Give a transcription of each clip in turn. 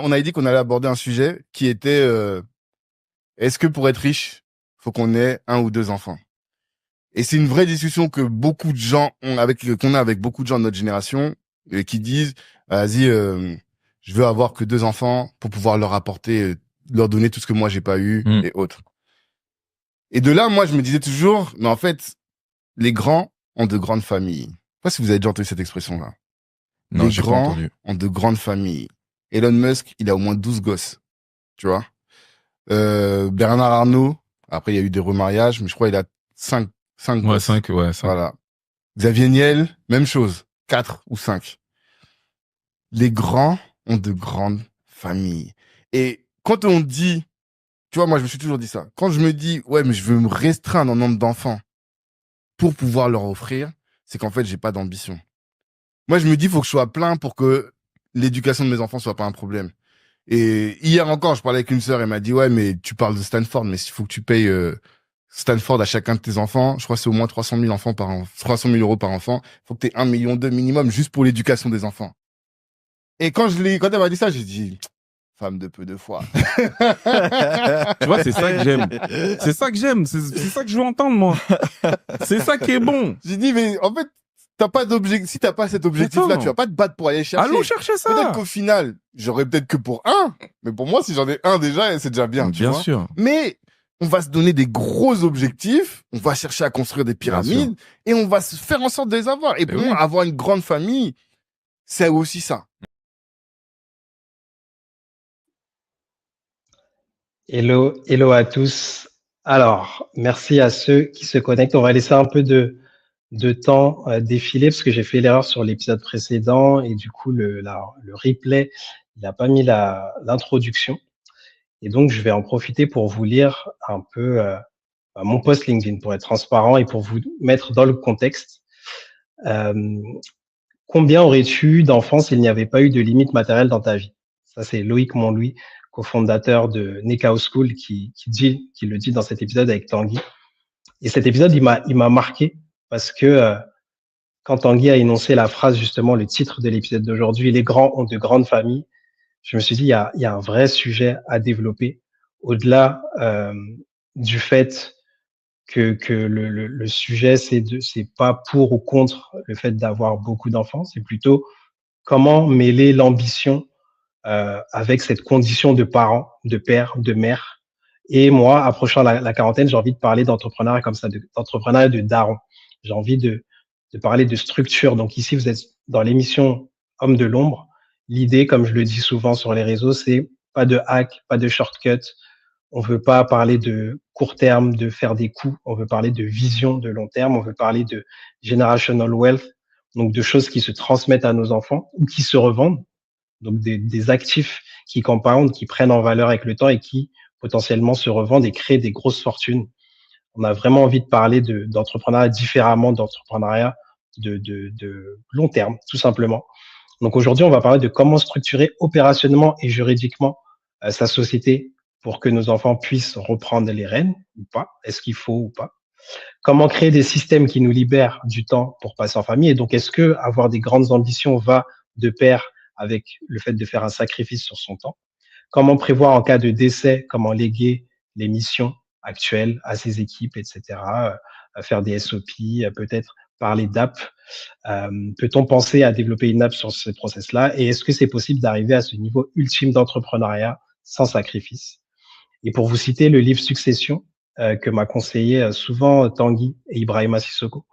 on avait dit qu'on allait aborder un sujet qui était est-ce que pour être riche, faut qu'on ait un ou deux enfants? Et c'est une vraie discussion que beaucoup de gens qu'on a avec beaucoup de gens de notre génération, qui disent, vas-y, je veux avoir que deux enfants pour pouvoir leur apporter, leur donner tout ce que moi j'ai pas eu et autres. Et de là, moi, je me disais toujours, mais en fait, les grands ont de grandes familles. Je sais pas si vous avez déjà entendu cette expression-là. Non, les j'ai pas grands entendu. ont de grandes familles. Elon Musk, il a au moins 12 gosses. Tu vois? Bernard Arnault, après, il y a eu des remariages, mais je crois qu'il a 5 Ouais, gosses. 5, ouais, 5. Voilà. Xavier Niel, même chose. 4 ou 5. Les grands ont de grandes familles. Et quand on dit, tu vois, moi, je me suis toujours dit ça. Quand je me dis, ouais, mais je veux me restreindre en nombre d'enfants pour pouvoir leur offrir, c'est qu'en fait, j'ai pas d'ambition. Moi, je me dis, il faut que je sois plein pour que l'éducation de mes enfants soit pas un problème. Et hier encore, je parlais avec une sœur, elle m'a dit, ouais, mais tu parles de Stanford, mais s'il faut que tu payes Stanford à chacun de tes enfants, je crois que c'est au moins 300 000 enfants par an, 300 000 euros par enfant, il faut que tu aies 1,2 million minimum juste pour l'éducation des enfants. Et quand elle m'a dit ça, j'ai dit, femme de peu de foi. Tu vois, c'est ça que j'aime. C'est ça que j'aime. C'est ça que je veux entendre, moi. C'est ça qui est bon. J'ai dit, mais en fait, t'as pas d'objectif. Si t'as pas cet objectif-là, tu vas pas te battre pour aller chercher. Allons chercher ça. Peut-être qu'au final, j'aurais peut-être que pour un. Mais pour moi, si j'en ai un déjà, c'est déjà bien. Tu vois. Bien sûr. Mais on va se donner des gros objectifs. On va chercher à construire des pyramides et on va se faire en sorte de les avoir. Et pour moi, avoir une grande famille, c'est aussi ça. Hello à tous. Alors, merci à ceux qui se connectent. On va laisser un peu de temps défiler parce que j'ai fait l'erreur sur l'épisode précédent et du coup, le replay, il n'a pas mis l'introduction. Et donc, je vais en profiter pour vous lire un peu mon post LinkedIn pour être transparent et pour vous mettre dans le contexte. Combien aurais-tu d'enfants s'il n'y avait pas eu de limite matérielle dans ta vie? Ça, c'est Loïc Monlouis, cofondateur de Nekao School, qui le dit dans cet épisode avec Tanguy. Et cet épisode, il m'a marqué parce que quand Tanguy a énoncé la phrase, justement, le titre de l'épisode d'aujourd'hui, les grands ont de grandes familles, je me suis dit, il y a un vrai sujet à développer au-delà du fait que le sujet, c'est pas pour ou contre le fait d'avoir beaucoup d'enfants, c'est plutôt comment mêler l'ambition avec cette condition de parent, de père, de mère. Et moi, approchant la quarantaine, j'ai envie de parler d'entrepreneuriat comme ça, d'entrepreneuriat de daron. J'ai envie de parler de structure. Donc ici, vous êtes dans l'émission Homme de l'ombre. L'idée, comme je le dis souvent sur les réseaux, c'est pas de hack, pas de shortcut. On veut pas parler de court terme, de faire des coups. On veut parler de vision de long terme. On veut parler de generational wealth, donc de choses qui se transmettent à nos enfants ou qui se revendent. Donc des actifs qui compoundent, qui prennent en valeur avec le temps et qui potentiellement se revendent et créent des grosses fortunes. On a vraiment envie de parler d'entrepreneuriat différemment, d'entrepreneuriat de long terme, tout simplement. Donc aujourd'hui, on va parler de comment structurer opérationnellement et juridiquement sa société pour que nos enfants puissent reprendre les rênes ou pas. Est-ce qu'il faut ou pas? Comment créer des systèmes qui nous libèrent du temps pour passer en famille? Et donc, est-ce que avoir des grandes ambitions va de pair avec le fait de faire un sacrifice sur son temps? Comment prévoir en cas de décès? Comment léguer les missions actuelles à ses équipes, etc. Faire des SOP, peut-être parler d'app. Peut-on penser à développer une app sur ce process-là? Et est-ce que c'est possible d'arriver à ce niveau ultime d'entrepreneuriat sans sacrifice? Et pour vous citer le livre Succession, que m'a conseillé souvent Tanguy et Ibrahima Sissoko,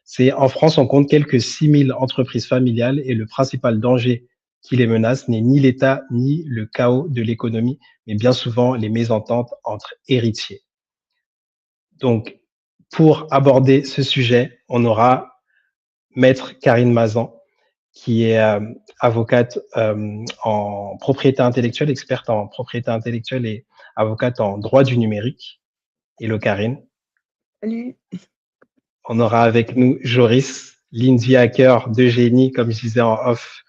c'est en France, on compte quelques 6000 entreprises familiales et le principal danger qui les menace n'est ni l'État ni le chaos de l'économie, mais bien souvent les mésententes entre héritiers. Donc, pour aborder ce sujet, on aura Maître Karine Mazan, qui est avocate en propriété intellectuelle, experte en propriété intellectuelle et avocate en droit du numérique. Hello Karine. Salut. On aura avec nous Joris, l'indie hacker de génie, comme je disais en off,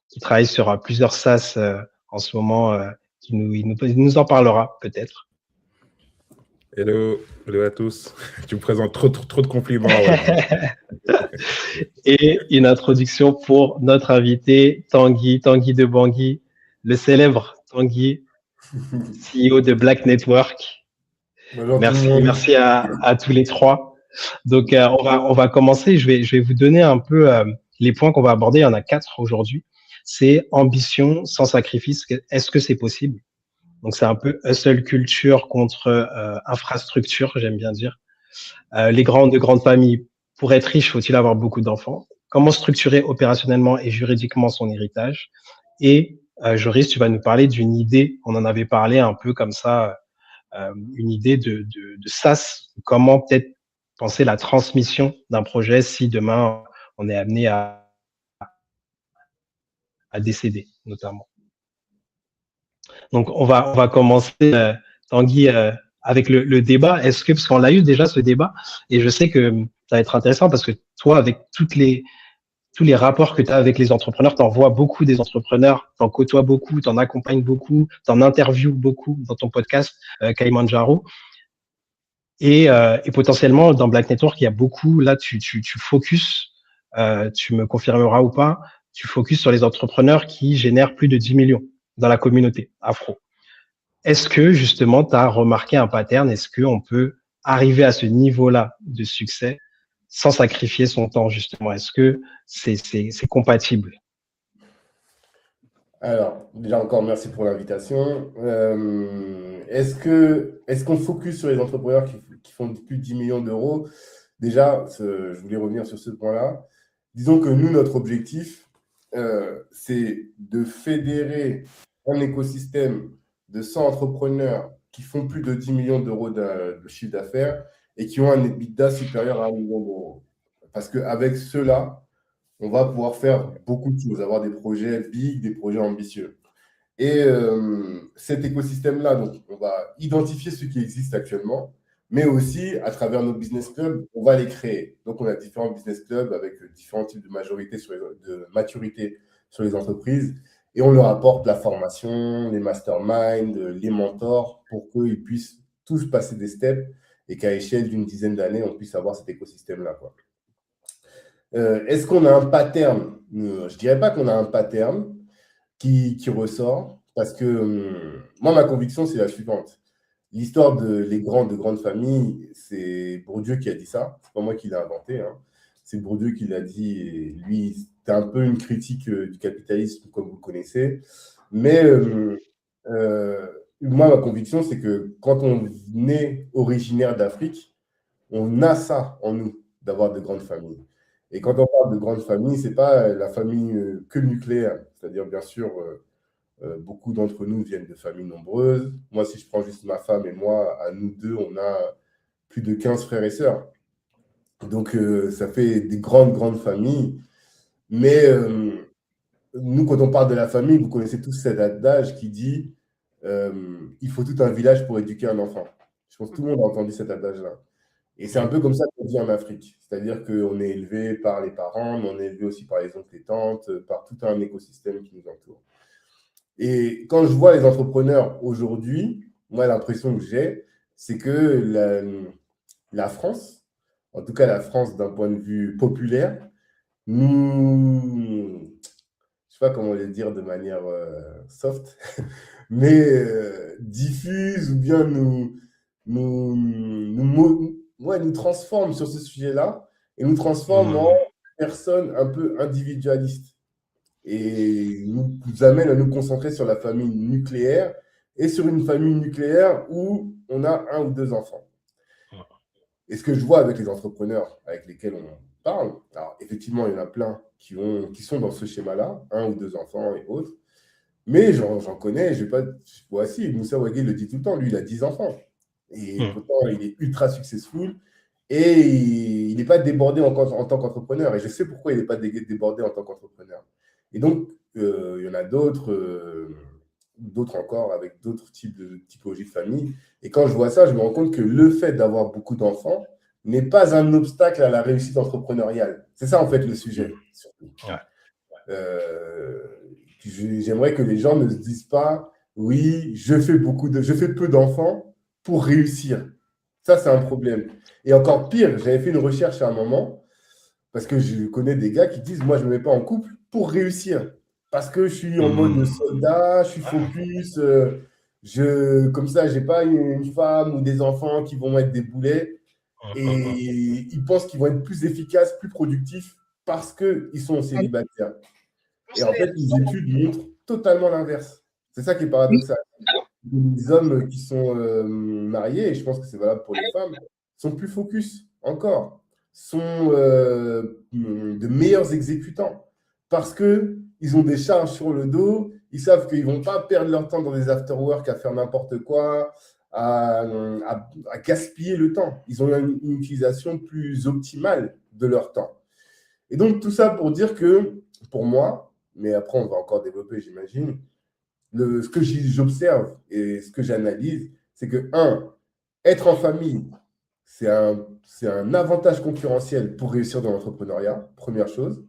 qui travaille sur plusieurs SaaS en ce moment, il nous en parlera peut-être. Hello à tous. Tu me présentes trop de compliments. Ouais. Et une introduction pour notre invité, Tanguy de Bangui, le célèbre Tanguy, CEO de Black Network. Bonjour tout le Merci, monde. merci à tous les trois. Donc, on va commencer. Je vais vous donner un peu les points qu'on va aborder. Il y en a 4 aujourd'hui. C'est ambition sans sacrifice. Est-ce que c'est possible? Donc, c'est un peu hustle culture contre infrastructure, j'aime bien dire. Les grandes familles. Pour être riche, faut-il avoir beaucoup d'enfants? Comment structurer opérationnellement et juridiquement son héritage? Et Joris, tu vas nous parler d'une idée. On en avait parlé un peu comme ça, une idée de SaaS. Comment peut-être penser la transmission d'un projet si demain on est amené à décéder, notamment. Donc, on va commencer, Tanguy, avec le débat. Est-ce que, parce qu'on l'a eu déjà ce débat, et je sais que ça va être intéressant parce que toi, avec tous les rapports que tu as avec les entrepreneurs, tu en vois beaucoup des entrepreneurs, tu en côtoies beaucoup, tu en accompagnes beaucoup, tu en interviews beaucoup dans ton podcast Kilimanjaro. Et potentiellement, dans Black Network, il y a beaucoup, là, tu focus, tu me confirmeras ou pas, tu focuses sur les entrepreneurs qui génèrent plus de 10 millions dans la communauté afro. Est-ce que, justement, tu as remarqué un pattern? Est-ce qu'on peut arriver à ce niveau-là de succès sans sacrifier son temps, justement? Est-ce que c'est compatible? Alors, déjà encore merci pour l'invitation. Est-ce qu'on focus sur les entrepreneurs qui font plus de 10 millions d'euros? Déjà, je voulais revenir sur ce point-là. Disons que nous, notre objectif, c'est de fédérer un écosystème de 100 entrepreneurs qui font plus de 10 millions d'euros de chiffre d'affaires et qui ont un EBITDA supérieur à 1 million d'euros. Parce qu'avec ceux-là, on va pouvoir faire beaucoup de choses, avoir des projets big, des projets ambitieux. Et cet écosystème-là, donc, on va identifier ceux qui existent actuellement, mais aussi, à travers nos business clubs, on va les créer. Donc, on a différents business clubs avec différents types de maturité sur les entreprises. Et on leur apporte la formation, les masterminds, les mentors, pour qu'ils puissent tous passer des steps et qu'à échelle d'une dizaine d'années, on puisse avoir cet écosystème-là, quoi. Est-ce qu'on a un pattern? Je ne dirais pas qu'on a un pattern qui ressort, parce que moi, ma conviction, c'est la suivante. L'histoire de grandes familles, c'est Bourdieu qui a dit ça. C'est pas moi qui l'ai inventé, hein. C'est Bourdieu qui l'a dit. Et lui, c'était un peu une critique du capitalisme, comme vous le connaissez. Mais moi, ma conviction, c'est que quand on est originaire d'Afrique, on a ça en nous, d'avoir de grandes familles. Et quand on parle de grandes familles, ce n'est pas la famille que nucléaire. C'est-à-dire, bien sûr, beaucoup d'entre nous viennent de familles nombreuses. Moi, si je prends juste ma femme et moi, à nous deux, on a plus de 15 frères et sœurs. Donc, ça fait des grandes familles. Mais nous, quand on parle de la famille, vous connaissez tous cet adage qui dit il faut tout un village pour éduquer un enfant. Je pense que tout le monde a entendu cet adage-là. Et c'est un peu comme ça qu'on vit en Afrique. C'est-à-dire qu'on est élevé par les parents, mais on est élevé aussi par les oncles et tantes, par tout un écosystème qui nous entoure. Et quand je vois les entrepreneurs aujourd'hui, moi, l'impression que j'ai, c'est que la France, en tout cas la France d'un point de vue populaire, nous, je sais pas comment le dire de manière soft, mais diffuse ou bien nous transforme sur ce sujet-là et nous transforme en personnes un peu individualistes et nous amène à nous concentrer sur la famille nucléaire et sur une famille nucléaire où on a 1 ou 2 enfants. Et ce que je vois avec les entrepreneurs avec lesquels on parle, alors effectivement, il y en a plein qui sont dans ce schéma-là, 1 ou 2 enfants et autres, mais j'en connais, je vais pas. Voici, Moussa Ouagé le dit tout le temps, lui, il a 10 enfants. Et pourtant, il est ultra successful et il n'est pas débordé en tant qu'entrepreneur. Et je sais pourquoi il n'est pas débordé en tant qu'entrepreneur. Et donc, il y en a d'autres encore avec d'autres typologies de famille. Et quand je vois ça, je me rends compte que le fait d'avoir beaucoup d'enfants n'est pas un obstacle à la réussite entrepreneuriale. C'est ça, en fait, le sujet. Surtout. J'aimerais que les gens ne se disent pas « Oui, je fais peu d'enfants pour réussir ». Ça, c'est un problème. Et encore pire, j'avais fait une recherche à un moment, parce que je connais des gars qui disent « Moi, je ne me mets pas en couple pour réussir ». parce que je suis en mode soldat, je suis focus, comme ça, j'ai pas une femme ou des enfants qui vont être des boulets. Et ils pensent qu'ils vont être plus efficaces, plus productifs parce qu'ils sont célibataires. Et en fait, les études montrent totalement l'inverse. C'est ça qui est paradoxal. Les hommes qui sont mariés, et je pense que c'est valable pour les femmes, sont plus focus encore, sont de meilleurs exécutants parce qu'ils ont des charges sur le dos, ils savent qu'ils ne vont pas perdre leur temps dans des after-work à faire n'importe quoi, à gaspiller le temps. Ils ont une utilisation plus optimale de leur temps. Et donc, tout ça pour dire que, pour moi, mais après on va encore développer, j'imagine, ce que j'observe et ce que j'analyse, c'est que, être en famille, c'est un avantage concurrentiel pour réussir dans l'entrepreneuriat, première chose.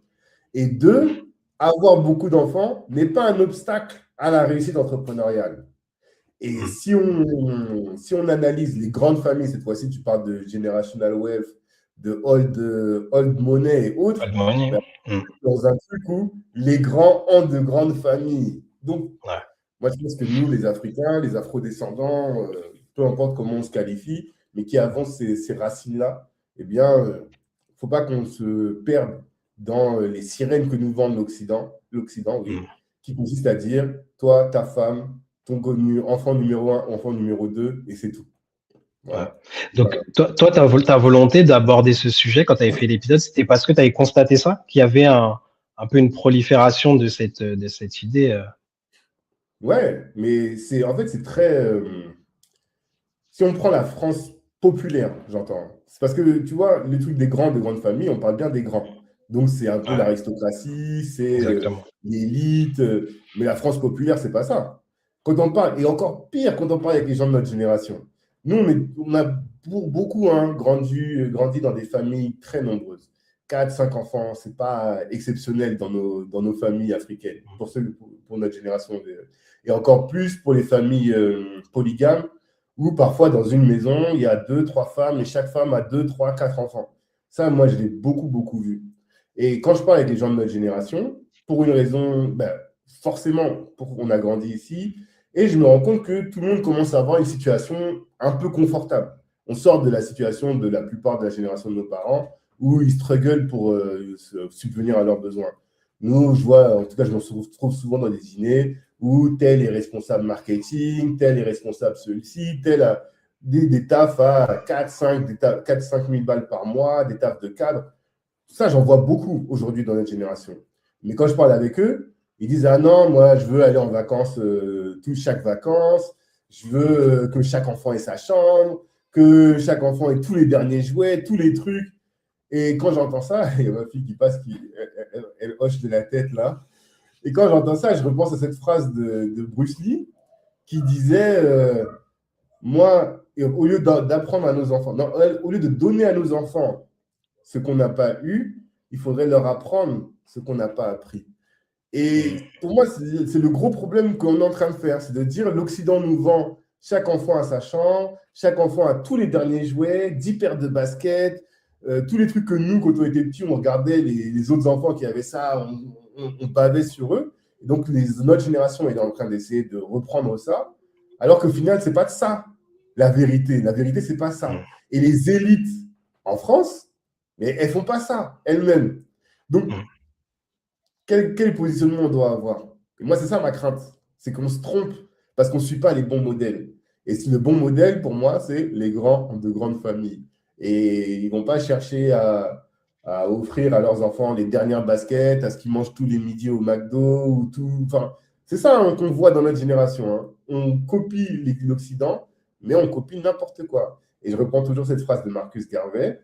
Et 2, avoir beaucoup d'enfants n'est pas un obstacle à la réussite entrepreneuriale. Et si on analyse les grandes familles, cette fois-ci, tu parles de generational wealth, de old money et autres, dans un truc où les grands ont de grandes familles. Donc, moi, je pense que nous, les Africains, les Afro-descendants, peu importe comment on se qualifie, mais qui avons ces racines-là, eh bien, il ne faut pas qu'on se perde dans les sirènes que nous vend l'Occident, oui, qui consiste à dire, toi, ta femme, ton enfant numéro 1, enfant numéro 2, et c'est tout. Voilà. Donc, toi, ta volonté d'aborder ce sujet quand tu avais fait l'épisode, c'était parce que tu avais constaté ça, qu'il y avait un peu une prolifération de cette idée. Ouais, mais en fait, c'est très... si on prend la France populaire, j'entends, c'est parce que, tu vois, les trucs des grandes familles, on parle bien des grands. Donc, c'est un peu l'aristocratie, c'est l'élite, mais la France populaire, c'est pas ça. Quand on parle, et encore pire quand on parle avec les gens de notre génération, nous, on a beaucoup grandi dans des familles très nombreuses. 4, 5 enfants, c'est pas exceptionnel dans nos familles africaines, pour notre génération. Et encore plus pour les familles polygames, où parfois dans une maison, il y a 2, 3 femmes et chaque femme a 2, 3, 4 enfants. Ça, moi, je l'ai beaucoup vu. Et quand je parle avec les gens de notre génération, pour une raison, forcément, on a grandi ici, et je me rends compte que tout le monde commence à avoir une situation un peu confortable. On sort de la situation de la plupart de la génération de nos parents, où ils strugglent pour subvenir à leurs besoins. Nous, en tout cas, je me retrouve souvent dans des dîners où tel est responsable marketing, tel est responsable celui-ci, tel a des tafs à 4-5 000 balles par mois, des tafs de cadre. Ça, j'en vois beaucoup aujourd'hui dans notre génération. Mais quand je parle avec eux, ils disent « Ah non, moi, je veux aller en vacances chaque vacances, je veux que chaque enfant ait sa chambre, que chaque enfant ait tous les derniers jouets, tous les trucs. » Et quand j'entends ça, il y a ma fille qui passe, elle hoche de la tête là. Et quand j'entends ça, je repense à cette phrase de Bruce Lee qui disait moi, au lieu d'apprendre à nos enfants, non, au lieu de donner à nos enfants ce qu'on n'a pas eu, il faudrait leur apprendre ce qu'on n'a pas appris. Et pour moi, c'est le gros problème qu'on est en train de faire, c'est de dire l'Occident nous vend chaque enfant à sa chambre, chaque enfant a tous les derniers jouets, 10 paires de baskets, tous les trucs que nous, quand on était petits, on regardait les autres enfants qui avaient ça, on bavait sur eux. Et donc, notre génération est en train d'essayer de reprendre ça, alors qu'au final, ce n'est pas de ça la vérité. La vérité, ce n'est pas ça. Et les élites en France, mais elles ne font pas ça elles-mêmes. Donc, quel positionnement on doit avoir? Et moi, c'est ça ma crainte, c'est qu'on se trompe parce qu'on ne suit pas les bons modèles. Et le bon modèle, pour moi, c'est les grands de grandes familles. Et ils ne vont pas chercher à offrir à leurs enfants les dernières baskets, à ce qu'ils mangent tous les midis au McDo ou tout. Enfin, c'est ça qu'on voit dans notre génération. Hein. On copie l'Occident, mais on copie n'importe quoi. Et je reprends toujours cette phrase de Marcus Garvey.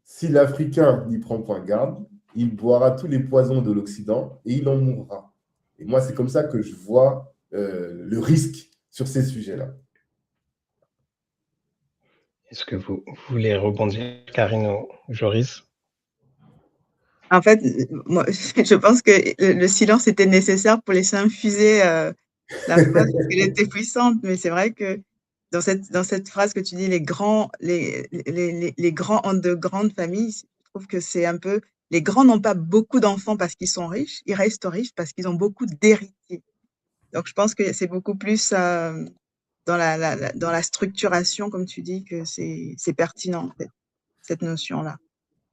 Si l'Africain n'y prend point garde, il boira tous les poisons de l'Occident et il en mourra. Et moi, c'est comme ça que je vois le risque sur ces sujets-là. Est-ce que vous voulez rebondir, Karine ou Joris? En fait, moi, je pense que le silence était nécessaire pour laisser infuser la phrase, parce qu'elle était puissante. Mais c'est vrai que dans cette phrase que tu dis, les grands ont de grandes familles, je trouve que c'est un peu les grands n'ont pas beaucoup d'enfants parce qu'ils sont riches, ils restent riches parce qu'ils ont beaucoup d'héritiers. Donc, je pense que c'est beaucoup plus dans la structuration, comme tu dis, que c'est pertinent, en fait, cette notion-là.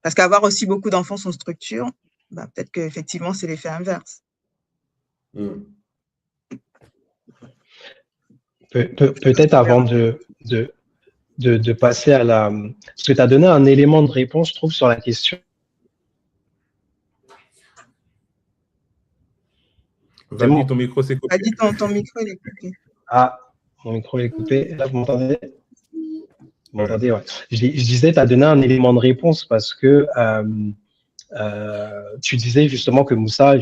Parce qu'avoir aussi beaucoup d'enfants sans structure, bah, peut-être qu'effectivement, c'est l'effet inverse. Peut-être avant de passer à la... Parce que tu as donné un élément de réponse, je trouve, sur la question. Valdi, ton micro s'est coupé. Valdi, ton micro, il est coupé. Ah, mon micro est coupé. Là, vous m'entendez? Vous m'entendez, ouais. Je disais, tu as donné un élément de réponse parce que tu disais justement que Moussa,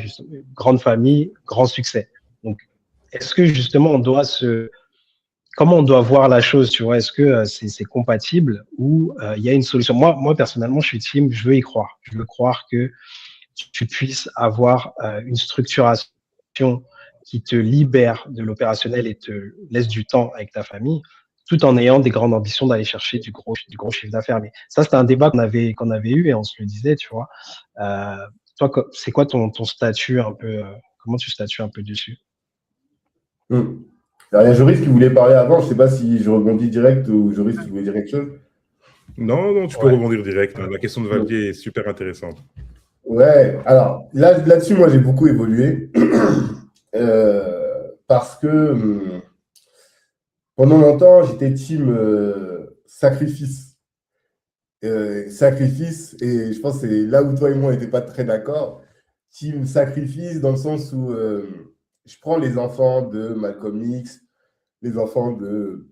grande famille, grand succès. Donc, est-ce que justement comment on doit voir la chose, tu vois? Est-ce que c'est compatible ou il y a une solution? Moi, personnellement, je suis team, je veux y croire. Je veux croire que tu puisses avoir une structuration qui te libère de l'opérationnel et te laisse du temps avec ta famille, tout en ayant des grandes ambitions d'aller chercher du gros chiffre d'affaires. Mais ça, c'était un débat qu'on avait eu et on se le disait, tu vois. Toi, c'est quoi ton statut un peu, comment tu statues un peu dessus? Alors, il y a Joris qui voulait parler avant. Je ne sais pas si je rebondis direct ou Joris qui voulait dire quelque chose. Non, tu peux rebondir direct. La question de Valdi est super intéressante. Ouais, alors là-dessus, moi, j'ai beaucoup évolué parce que pendant longtemps, j'étais team sacrifice. Sacrifice, et je pense que c'est là où toi et moi, on n'était pas très d'accord. Team sacrifice dans le sens où je prends les enfants de Malcolm X, les enfants de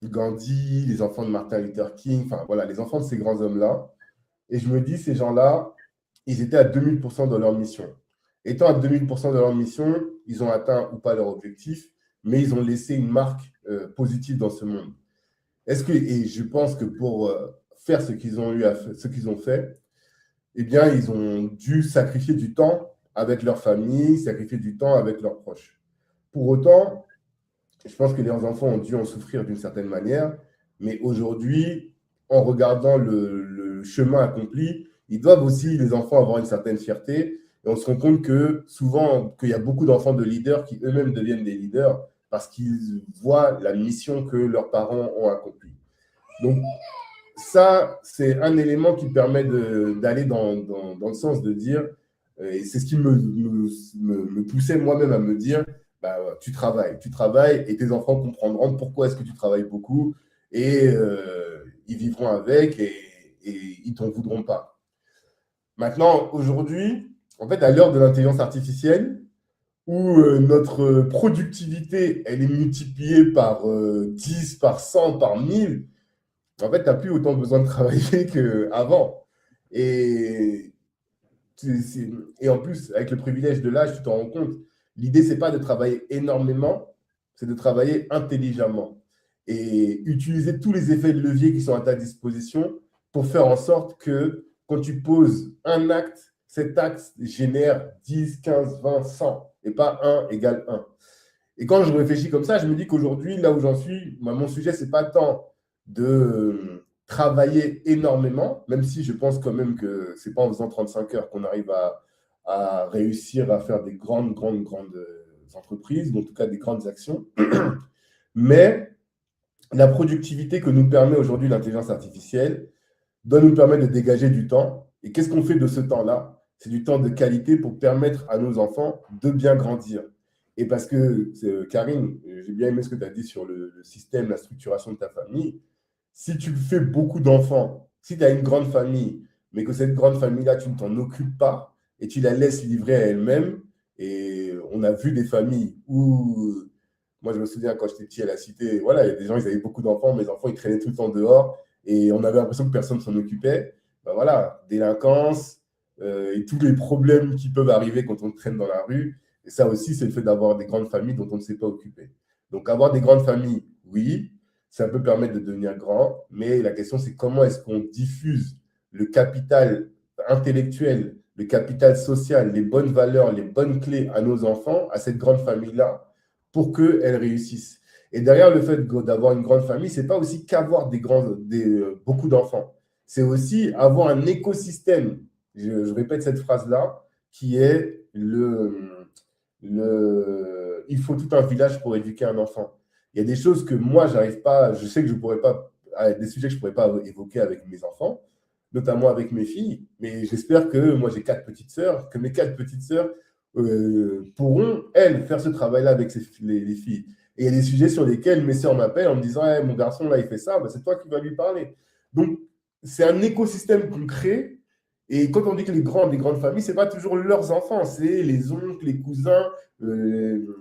Gandhi, les enfants de Martin Luther King, enfin voilà, les enfants de ces grands hommes-là. Et je me dis, ces gens-là, ils étaient à 2000% de leur mission. Étant à 2000% de leur mission, ils ont atteint ou pas leur objectif, mais ils ont laissé une marque positive dans ce monde. Et je pense que pour faire ce qu'ils ont fait, eh bien, ils ont dû sacrifier du temps avec leur famille, sacrifier du temps avec leurs proches. Pour autant, je pense que leurs enfants ont dû en souffrir d'une certaine manière, mais aujourd'hui, en regardant le chemin accompli, ils doivent aussi, les enfants, avoir une certaine fierté. Et on se rend compte que souvent, qu'il y a beaucoup d'enfants de leaders qui eux-mêmes deviennent des leaders parce qu'ils voient la mission que leurs parents ont accomplie. Donc, ça, c'est un élément qui permet d'aller dans le sens de dire, et c'est ce qui me poussait moi-même à me dire, bah, tu travailles et tes enfants comprendront pourquoi est-ce que tu travailles beaucoup et ils vivront avec et ils ne t'en voudront pas. Maintenant, aujourd'hui, en fait, à l'heure de l'intelligence artificielle, où notre productivité, elle est multipliée par 10, par 100, par 1000, en fait, tu n'as plus autant besoin de travailler qu'avant. Et en plus, avec le privilège de l'âge, tu t'en rends compte. L'idée, ce n'est pas de travailler énormément, c'est de travailler intelligemment et utiliser tous les effets de levier qui sont à ta disposition pour faire en sorte que quand tu poses un acte, cet acte génère 10, 15, 20, 100 et pas 1 égale 1. Et quand je réfléchis comme ça, je me dis qu'aujourd'hui, là où j'en suis, mon sujet, ce n'est pas tant de travailler énormément, même si je pense quand même que ce n'est pas en faisant 35 heures qu'on arrive à réussir à faire des grandes entreprises, ou en tout cas des grandes actions. Mais la productivité que nous permet aujourd'hui l'intelligence artificielle doit nous permettre de dégager du temps. Et qu'est-ce qu'on fait de ce temps-là? C'est du temps de qualité pour permettre à nos enfants de bien grandir. Et parce que, Karine, j'ai bien aimé ce que tu as dit sur le système, la structuration de ta famille. Si tu fais beaucoup d'enfants, si tu as une grande famille, mais que cette grande famille-là, tu ne t'en occupes pas et tu la laisses livrer à elle-même, et on a vu des familles où, moi je me souviens quand j'étais petit à la cité, voilà, il y a des gens, ils avaient beaucoup d'enfants, mes enfants, ils traînaient tout le temps dehors et on avait l'impression que personne ne s'en occupait. Ben voilà, délinquance et tous les problèmes qui peuvent arriver quand on traîne dans la rue. Et ça aussi, c'est le fait d'avoir des grandes familles dont on ne s'est pas occupé. Donc avoir des grandes familles, oui, ça peut permettre de devenir grand, mais la question, c'est comment est-ce qu'on diffuse le capital intellectuel, le capital social, les bonnes valeurs, les bonnes clés à nos enfants, à cette grande famille-là, pour qu'elles réussissent. Et derrière le fait d'avoir une grande famille, ce n'est pas aussi qu'avoir beaucoup d'enfants. C'est aussi avoir un écosystème je répète cette phrase-là, qui est il faut tout un village pour éduquer un enfant. Il y a des choses que moi, j'arrive pas, je sais que je pourrais pas, des sujets que je pourrais pas évoquer avec mes enfants, notamment avec mes filles, mais j'espère que moi, j'ai 4 petites sœurs, que mes 4 petites sœurs pourront, elles, faire ce travail-là avec les filles. Et il y a des sujets sur lesquels mes sœurs m'appellent en me disant hey, mon garçon, là, il fait ça, ben, c'est toi qui vas lui parler. Donc, c'est un écosystème qu'on crée. Et quand on dit que les grandes familles, ce n'est pas toujours leurs enfants, c'est les oncles, les cousins,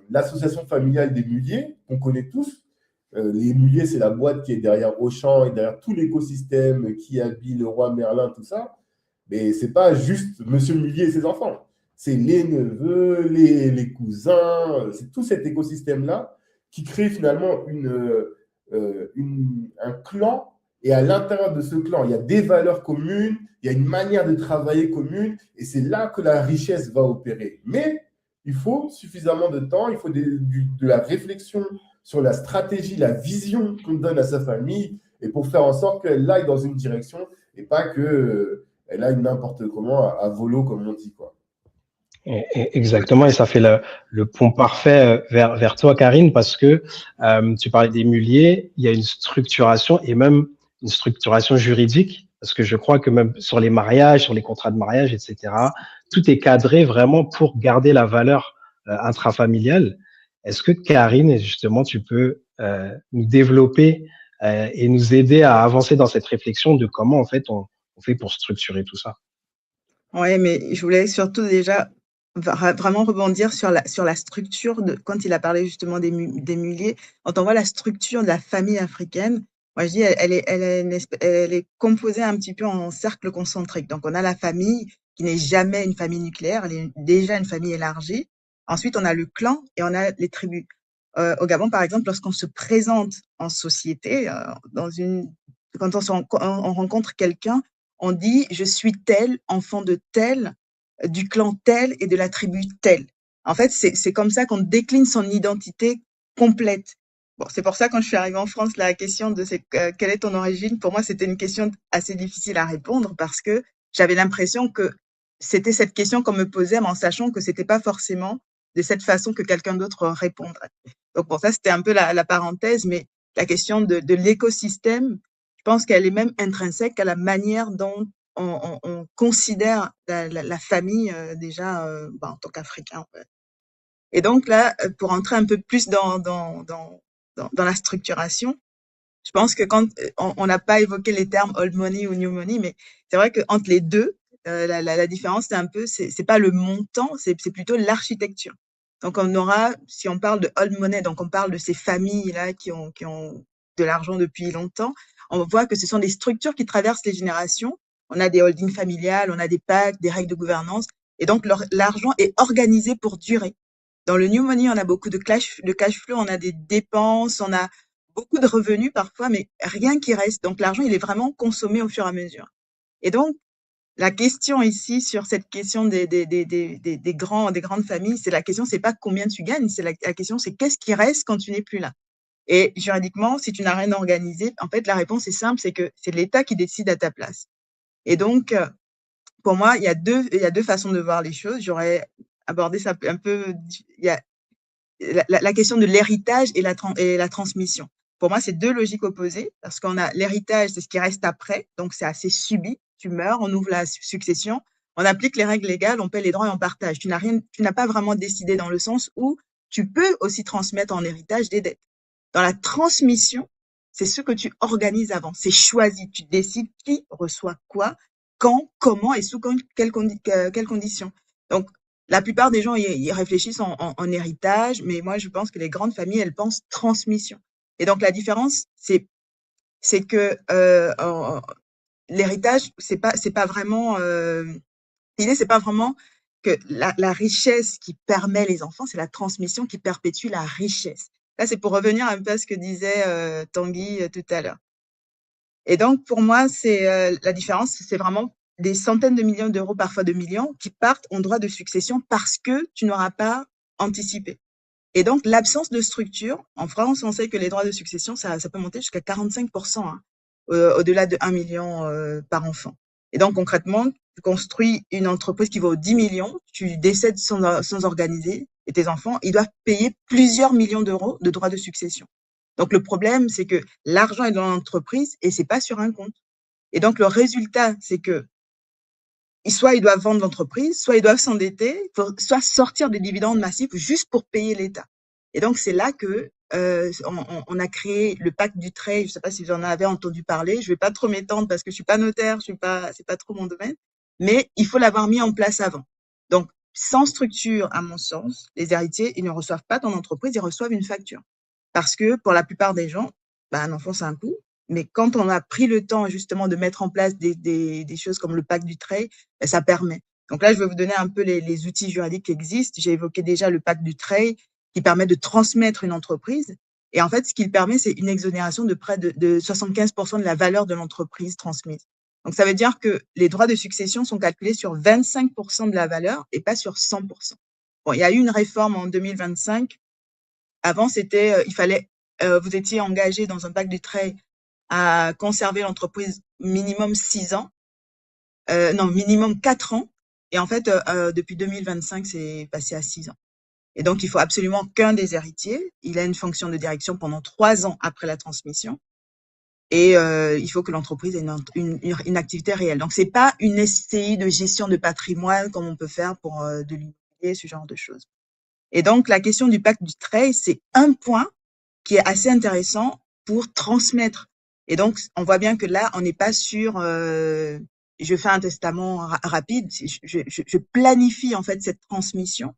l'association familiale des Mulliers, qu'on connaît tous. Les Mulliers, c'est la boîte qui est derrière Auchan et derrière tout l'écosystème qui habille le roi Merlin, tout ça. Mais ce n'est pas juste Monsieur Mullier et ses enfants. C'est les neveux, les cousins, c'est tout cet écosystème-là qui crée finalement un clan. Et à l'intérieur de ce clan, il y a des valeurs communes, il y a une manière de travailler commune, et c'est là que la richesse va opérer. Mais il faut suffisamment de temps, il faut de la réflexion sur la stratégie, la vision qu'on donne à sa famille, et pour faire en sorte qu'elle aille dans une direction, et pas qu'elle aille n'importe comment, à volo, comme on dit, quoi. Exactement, et ça fait le pont parfait vers toi, Karine, parce que tu parlais des Mulliers, il y a une structuration et même une structuration juridique, parce que je crois que même sur les mariages, sur les contrats de mariage, etc., tout est cadré vraiment pour garder la valeur intrafamiliale. Est-ce que Karine, justement, tu peux nous développer et nous aider à avancer dans cette réflexion de comment en fait on fait pour structurer tout ça? Ouais, mais je voulais surtout déjà vraiment rebondir sur la structure quand il a parlé justement des Mulliers. Quand on voit la structure de la famille africaine, moi je dis elle est composée un petit peu en cercle concentrique. Donc on a la famille qui n'est jamais une famille nucléaire, elle est déjà une famille élargie. Ensuite on a le clan et on a les tribus. Au Gabon par exemple, lorsqu'on se présente en société, quand on rencontre quelqu'un, on dit je suis tel, enfant de tel, du clan tel et de la tribu telle. En fait, c'est comme ça qu'on décline son identité complète. Bon, c'est pour ça quand je suis arrivée en France, la question de quelle est ton origine, pour moi, c'était une question assez difficile à répondre parce que j'avais l'impression que c'était cette question qu'on me posait, mais en sachant que c'était pas forcément de cette façon que quelqu'un d'autre répondrait. Donc pour ça, c'était un peu la parenthèse, mais la question de l'écosystème, je pense qu'elle est même intrinsèque à la manière dont on considère la famille déjà en tant qu'Africain. En fait. Et donc là, pour entrer un peu plus dans la structuration, je pense que quand on n'a pas évoqué les termes old money ou new money, mais c'est vrai que entre les deux, la différence c'est un peu, c'est pas le montant, c'est plutôt l'architecture. Donc on aura, si on parle de old money, donc on parle de ces familles là qui ont de l'argent depuis longtemps, on voit que ce sont des structures qui traversent les générations. On a des holdings familiales, on a des pactes, des règles de gouvernance, et donc l'argent est organisé pour durer. Dans le new money, on a beaucoup de cash flow, on a des dépenses, on a beaucoup de revenus parfois, mais rien qui reste. Donc l'argent, il est vraiment consommé au fur et à mesure. Et donc, la question ici sur cette question des grandes familles, c'est la question, c'est pas combien tu gagnes, c'est la question, c'est qu'est-ce qui reste quand tu n'es plus là. Et juridiquement, si tu n'as rien organisé, en fait, la réponse est simple, c'est que c'est l'État qui décide à ta place. Et donc, pour moi, il y a deux façons de voir les choses. J'aurais abordé ça un peu. Il y a la question de l'héritage et la transmission. Pour moi, c'est deux logiques opposées parce qu'on a l'héritage, c'est ce qui reste après, donc c'est assez subi. Tu meurs, on ouvre la succession, on applique les règles légales, on paie les droits et on partage. Tu n'as pas vraiment décidé dans le sens où tu peux aussi transmettre en héritage des dettes. Dans la transmission, c'est ce que tu organises avant, c'est choisi. Tu décides qui reçoit quoi, quand, comment et sous quelles conditions. Donc, la plupart des gens ils réfléchissent en héritage, mais moi, je pense que les grandes familles, elles pensent transmission. Et donc, la différence, c'est que l'héritage, c'est pas vraiment l'idée, c'est pas vraiment que la richesse qui permet les enfants, c'est la transmission qui perpétue la richesse. Là, c'est pour revenir un peu à ce que disait Tanguy tout à l'heure. Et donc, pour moi, la différence, c'est vraiment des centaines de millions d'euros, parfois de millions, qui partent en droit de succession parce que tu n'auras pas anticipé. Et donc, l'absence de structure, en France, on sait que les droits de succession, ça peut monter jusqu'à 45%, hein, au-delà de 1 million par enfant. Et donc, concrètement, tu construis une entreprise qui vaut 10 millions, tu décèdes sans organiser, et tes enfants, ils doivent payer plusieurs millions d'euros de droits de succession. Donc, le problème, c'est que l'argent est dans l'entreprise et c'est pas sur un compte. Et donc, le résultat, c'est que soit ils doivent vendre l'entreprise, soit ils doivent s'endetter, soit sortir des dividendes massifs juste pour payer l'État. Et donc, c'est là que on a créé le pacte du trade. Je ne sais pas si vous en avez entendu parler. Je ne vais pas trop m'étendre parce que je suis pas notaire, c'est pas trop mon domaine. Mais il faut l'avoir mis en place avant. Donc, sans structure, à mon sens, les héritiers, ils ne reçoivent pas ton entreprise, ils reçoivent une facture. Parce que pour la plupart des gens, un enfant, c'est un coût. Mais quand on a pris le temps justement de mettre en place des choses comme le pacte du trade, ça permet. Donc là, je vais vous donner un peu les outils juridiques qui existent. J'ai évoqué déjà le pacte du trade qui permet de transmettre une entreprise. Et en fait, ce qu'il permet, c'est une exonération de près de 75% de la valeur de l'entreprise transmise. Donc, ça veut dire que les droits de succession sont calculés sur 25% de la valeur et pas sur 100%. Bon, il y a eu une réforme en 2025. Avant, c'était, il fallait, vous étiez engagé dans un pacte du trade à conserver l'entreprise minimum 6 ans, minimum 4 ans. Et en fait, depuis 2025, c'est passé à 6 ans. Et donc, il faut absolument qu'un des héritiers, il a une fonction de direction pendant 3 ans après la transmission. Et il faut que l'entreprise ait une activité réelle. Donc, c'est pas une SCI de gestion de patrimoine comme on peut faire pour de l'immobilier, ce genre de choses. Et donc, la question du pacte du trade, c'est un point qui est assez intéressant pour transmettre. Et donc, on voit bien que là, on n'est pas sur je fais un testament rapide, je planifie en fait cette transmission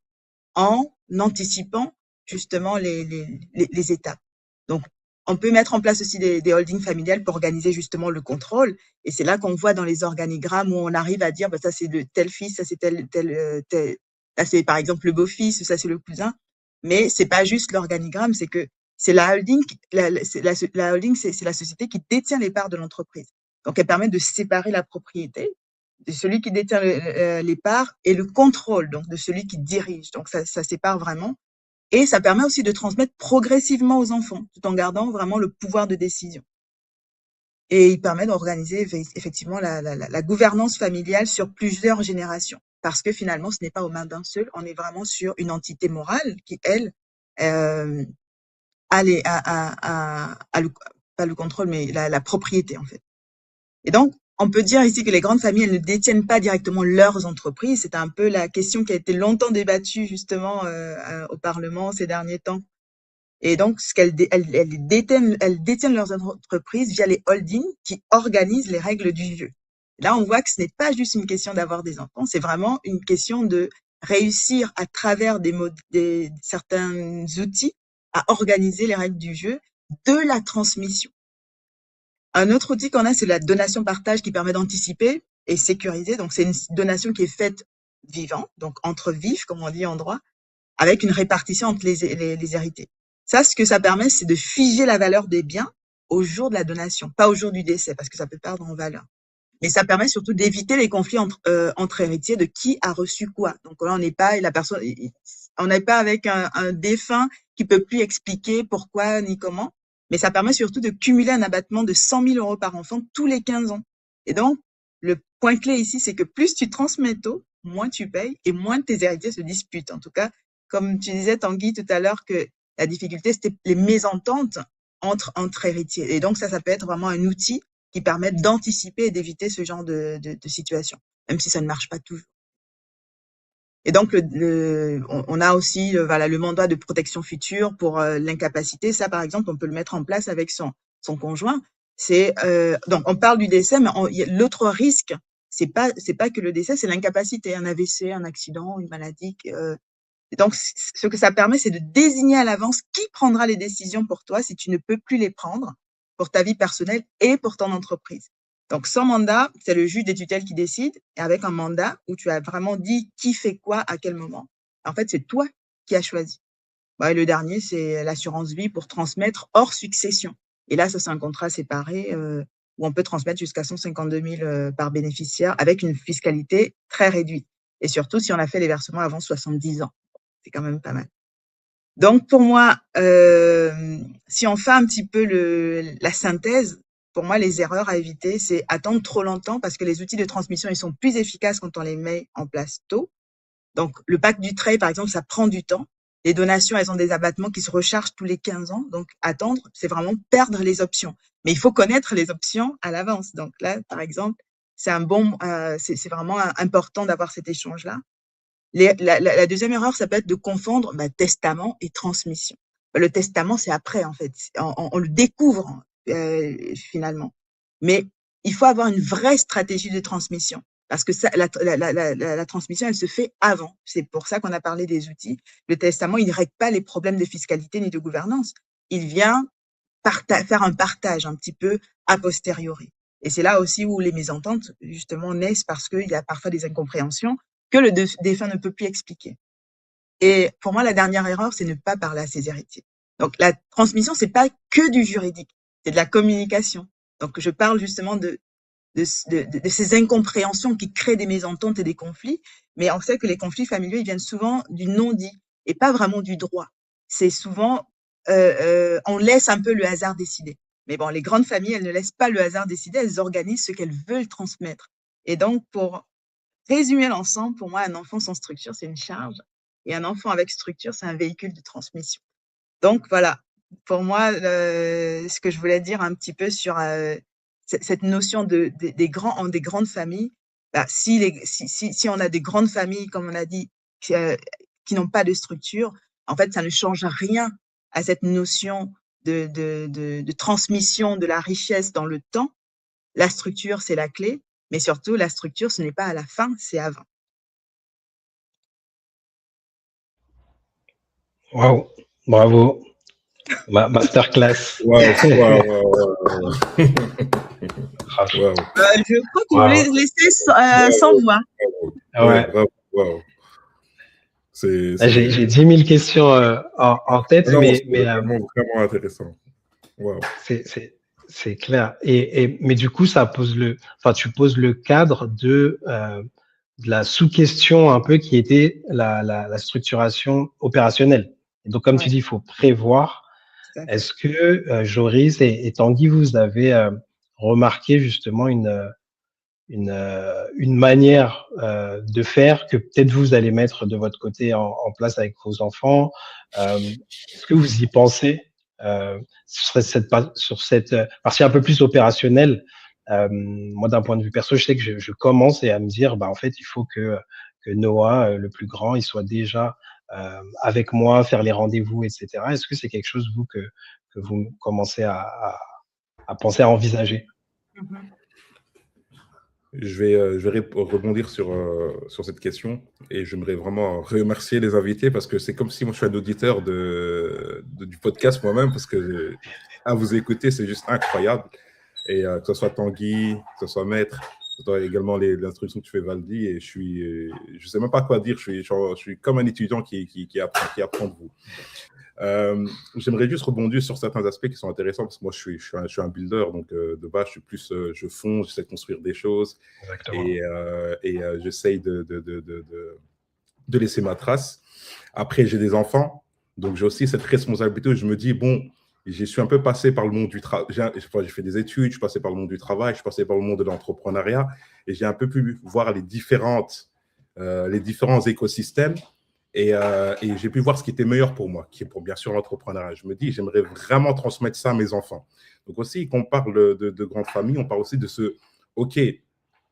en anticipant justement les étapes. Donc, on peut mettre en place aussi des holdings familiales pour organiser justement le contrôle. Et c'est là qu'on voit dans les organigrammes où on arrive à dire, ça c'est de tel fils, ça c'est tel, ça c'est par exemple le beau-fils, ça c'est le cousin. Mais c'est pas juste l'organigramme, c'est que c'est la holding, la holding, c'est la société qui détient les parts de l'entreprise. Donc, elle permet de séparer la propriété de celui qui détient les parts et le contrôle, donc de celui qui dirige. Donc, ça sépare vraiment. Et ça permet aussi de transmettre progressivement aux enfants, tout en gardant vraiment le pouvoir de décision. Et il permet d'organiser effectivement la gouvernance familiale sur plusieurs générations. Parce que finalement, ce n'est pas aux mains d'un seul, on est vraiment sur une entité morale qui, elle, pas le contrôle, mais la propriété, en fait. Et donc, on peut dire ici que les grandes familles, elles ne détiennent pas directement leurs entreprises. C'est un peu la question qui a été longtemps débattue justement au Parlement ces derniers temps. Et donc, elles détiennent leurs entreprises via les holdings qui organisent les règles du jeu. Là, on voit que ce n'est pas juste une question d'avoir des enfants, c'est vraiment une question de réussir à travers certains outils à organiser les règles du jeu de la transmission. Un autre outil qu'on a, c'est la donation-partage qui permet d'anticiper et sécuriser. Donc, c'est une donation qui est faite vivant, donc entre vifs, comme on dit en droit, avec une répartition entre les héritiers. Ça, ce que ça permet, c'est de figer la valeur des biens au jour de la donation, pas au jour du décès, parce que ça peut perdre en valeur. Mais ça permet surtout d'éviter les conflits entre héritiers de qui a reçu quoi. Donc là, on n'est pas avec un défunt qui peut plus expliquer pourquoi ni comment. Mais ça permet surtout de cumuler un abattement de 100 000 euros par enfant tous les 15 ans. Et donc, le point clé ici, c'est que plus tu transmets tôt, moins tu payes et moins tes héritiers se disputent. En tout cas, comme tu disais, Tanguy, tout à l'heure, que la difficulté, c'était les mésententes entre héritiers. Et donc, ça peut être vraiment un outil qui permet d'anticiper et d'éviter ce genre de situation, même si ça ne marche pas toujours. Et donc, on a aussi le mandat de protection future pour l'incapacité. Ça, par exemple, on peut le mettre en place avec son conjoint. Donc, on parle du décès, mais l'autre risque, c'est pas que le décès, c'est l'incapacité, un AVC, un accident, une maladie. Et donc, ce que ça permet, c'est de désigner à l'avance qui prendra les décisions pour toi si tu ne peux plus les prendre pour ta vie personnelle et pour ton entreprise. Donc, sans mandat, c'est le juge des tutelles qui décide. Et avec un mandat où tu as vraiment dit qui fait quoi à quel moment. En fait, c'est toi qui as choisi. Et le dernier, c'est l'assurance vie pour transmettre hors succession. Et là, ça, c'est un contrat séparé où on peut transmettre jusqu'à 152 000 par bénéficiaire avec une fiscalité très réduite. Et surtout, si on a fait les versements avant 70 ans. C'est quand même pas mal. Donc, pour moi, si on fait un petit peu la synthèse, pour moi, les erreurs à éviter, c'est attendre trop longtemps parce que les outils de transmission, ils sont plus efficaces quand on les met en place tôt. Donc, le pack du trait, par exemple, ça prend du temps. Les donations, elles ont des abattements qui se rechargent tous les 15 ans. Donc, attendre, c'est vraiment perdre les options. Mais il faut connaître les options à l'avance. Donc là, par exemple, c'est c'est vraiment important d'avoir cet échange-là. La deuxième erreur, ça peut être de confondre testament et transmission. Le testament, c'est après, en fait. On le découvre finalement. Mais il faut avoir une vraie stratégie de transmission. Parce que la transmission, elle se fait avant. C'est pour ça qu'on a parlé des outils. Le testament, il ne règle pas les problèmes de fiscalité ni de gouvernance. Il vient faire un partage un petit peu a posteriori. Et c'est là aussi où les mésententes, justement, naissent parce qu'il y a parfois des incompréhensions que le défunt ne peut plus expliquer. Et pour moi, la dernière erreur, c'est ne pas parler à ses héritiers. Donc, la transmission, c'est pas que du juridique, c'est de la communication. Donc, je parle justement de ces incompréhensions qui créent des mésententes et des conflits, mais on sait que les conflits familiaux, ils viennent souvent du non-dit et pas vraiment du droit. C'est souvent, on laisse un peu le hasard décider. Mais bon, les grandes familles, elles ne laissent pas le hasard décider, elles organisent ce qu'elles veulent transmettre. Et donc, pour résumer l'ensemble, pour moi, un enfant sans structure, c'est une charge, et un enfant avec structure, c'est un véhicule de transmission. Donc, voilà, pour moi, ce que je voulais dire un petit peu sur cette notion des grandes familles, si on a des grandes familles, comme on a dit, qui n'ont pas de structure, en fait, ça ne change rien à cette notion de transmission de la richesse dans le temps. La structure, c'est la clé, mais surtout, la structure, ce n'est pas à la fin, c'est avant. Waouh, bravo. Masterclass. Wow. Je crois qu'on voulait laisser sans voix. Ouais. Wow. J'ai 10 000 questions en tête, mais vraiment intéressant. Wow. C'est clair. Mais du coup, tu poses le cadre de la sous-question un peu qui était la structuration opérationnelle. Et donc, comme tu dis, il faut prévoir. Est-ce que Joris et Tanguy, vous avez remarqué justement une manière de faire que peut-être vous allez mettre de votre côté en place avec vos enfants? Est-ce que vous y pensez sur cette partie un peu plus opérationnelle? Moi, d'un point de vue perso, je sais que je commence à me dire, en fait, il faut que Noah, le plus grand, il soit déjà avec moi, faire les rendez-vous, etc. Est-ce que c'est quelque chose, vous, que vous commencez à penser à envisager? Je vais rebondir sur cette question et j'aimerais vraiment remercier les invités parce que c'est comme si moi je suis un auditeur du podcast moi-même parce que à vous écouter, c'est juste incroyable. Et que ce soit Tanguy, que ce soit Maître, que ce soit également l'instruction que tu fais Valdi, et je sais même pas quoi dire, je suis comme un étudiant qui apprend de vous. J'aimerais juste rebondir sur certains aspects qui sont intéressants parce que moi je suis un builder, donc de base je suis plus je fonce, j'essaie de construire des choses. Exactement. Et j'essaye de laisser ma trace. Après j'ai des enfants, donc j'ai aussi cette responsabilité où je me dis bon, je suis un peu passé par le monde du travail, j'ai fait des études, je suis passé par le monde du travail, je suis passé par le monde de l'entrepreneuriat et j'ai un peu pu voir les différents écosystèmes. Et j'ai pu voir ce qui était meilleur pour moi, qui est pour bien sûr l'entrepreneuriat. Je me dis, j'aimerais vraiment transmettre ça à mes enfants. Donc aussi, quand on parle de grande famille, on parle aussi de OK,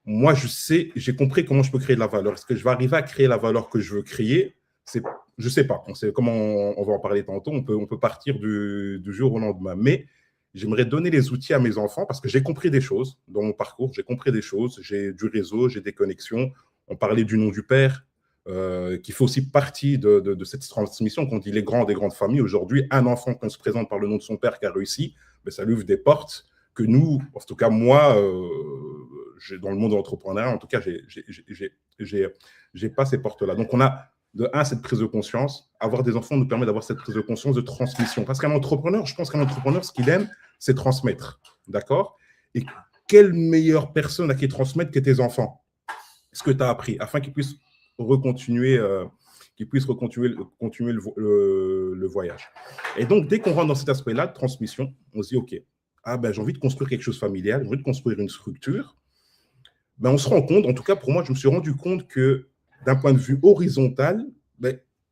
moi j'ai compris comment je peux créer de la valeur. Est-ce que je vais arriver à créer la valeur que je veux créer? Je ne sais pas. Comment on va en parler tantôt. On peut partir du jour au lendemain. Mais j'aimerais donner les outils à mes enfants parce que j'ai compris des choses dans mon parcours. J'ai compris des choses. J'ai du réseau, j'ai des connexions. On parlait du nom du père. Qui fait aussi partie de cette transmission. Quand on dit les grands des grandes familles, aujourd'hui, un enfant qui se présente par le nom de son père qui a réussi, ça lui ouvre des portes que nous, en tout cas moi, dans le monde de l'entrepreneuriat, en tout cas, j'ai pas ces portes-là. Donc, on a cette prise de conscience. Avoir des enfants nous permet d'avoir cette prise de conscience de transmission. Parce qu'un entrepreneur, je pense qu'un entrepreneur, ce qu'il aime, c'est transmettre. D'accord? Et quelle meilleure personne à qui transmettre que tes enfants? Ce que tu as appris, afin qu'ils puissent continuer le voyage. Et donc, dès qu'on rentre dans cet aspect-là de transmission, on se dit, OK, j'ai envie de construire quelque chose de familial, j'ai envie de construire une structure, on se rend compte, en tout cas pour moi, je me suis rendu compte que d'un point de vue horizontal,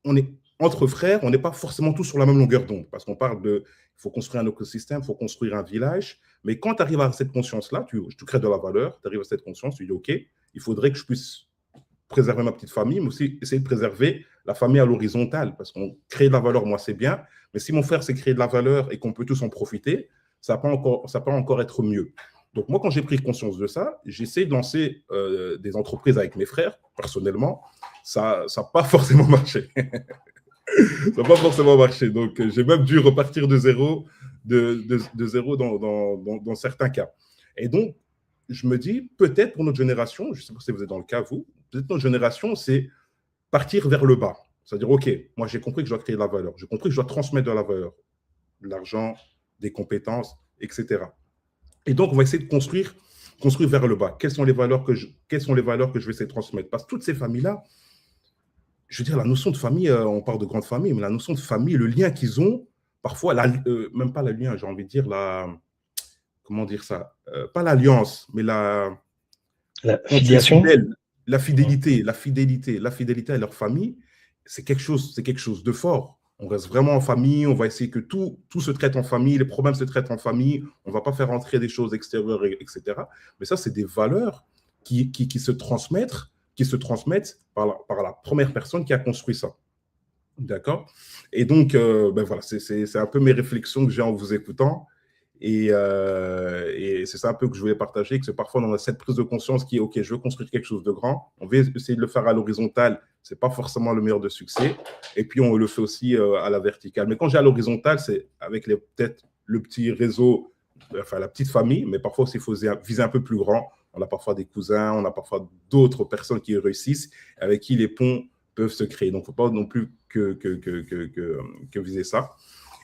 on est entre frères, on n'est pas forcément tous sur la même longueur d'onde, parce qu'on parle il faut construire un écosystème, il faut construire un village, mais quand tu arrives à cette conscience-là, tu crées de la valeur, tu arrives à cette conscience, tu dis, OK, il faudrait que je puisse préserver ma petite famille, mais aussi essayer de préserver la famille à l'horizontale, parce qu'on crée de la valeur, moi c'est bien, mais si mon frère sait créer de la valeur et qu'on peut tous en profiter, ça peut encore être mieux. Donc moi, quand j'ai pris conscience de ça, j'ai essayé de lancer des entreprises avec mes frères, personnellement, ça n'a pas forcément marché. Ça n'a pas forcément marché. Donc, j'ai même dû repartir de zéro, dans certains cas. Et donc, je me dis, peut-être pour notre génération, je ne sais pas si vous êtes dans le cas, vous, peut-être notre génération, c'est partir vers le bas. C'est-à-dire, OK, moi, j'ai compris que je dois créer de la valeur. J'ai compris que je dois transmettre de la valeur, de l'argent, des compétences, etc. Et donc, on va essayer de construire vers le bas. Quelles sont les valeurs que je vais essayer de transmettre? Parce que toutes ces familles-là, je veux dire, la notion de famille, on parle de grande famille, mais la notion de famille, le lien qu'ils ont, parfois, même pas le lien, j'ai envie de dire, comment dire ça, pas l'alliance, mais la filiation, la fidélité à leur famille, c'est quelque chose de fort. On reste vraiment en famille, on va essayer que tout se traite en famille, les problèmes se traitent en famille, on ne va pas faire entrer des choses extérieures, etc. Mais ça, c'est des valeurs qui se transmettent par la première personne qui a construit ça. D'accord? Et donc, voilà, c'est un peu mes réflexions que j'ai en vous écoutant. Et c'est ça un peu que je voulais partager, que parfois on a cette prise de conscience qui est OK, je veux construire quelque chose de grand, on va essayer de le faire à l'horizontale, ce n'est pas forcément le meilleur de succès, et puis on le fait aussi à la verticale. Mais quand j'ai à l'horizontale, c'est avec peut-être le petit réseau, enfin la petite famille, mais parfois aussi il faut viser un peu plus grand. On a parfois des cousins, on a parfois d'autres personnes qui réussissent, avec qui les ponts peuvent se créer. Donc il ne faut pas non plus que viser ça.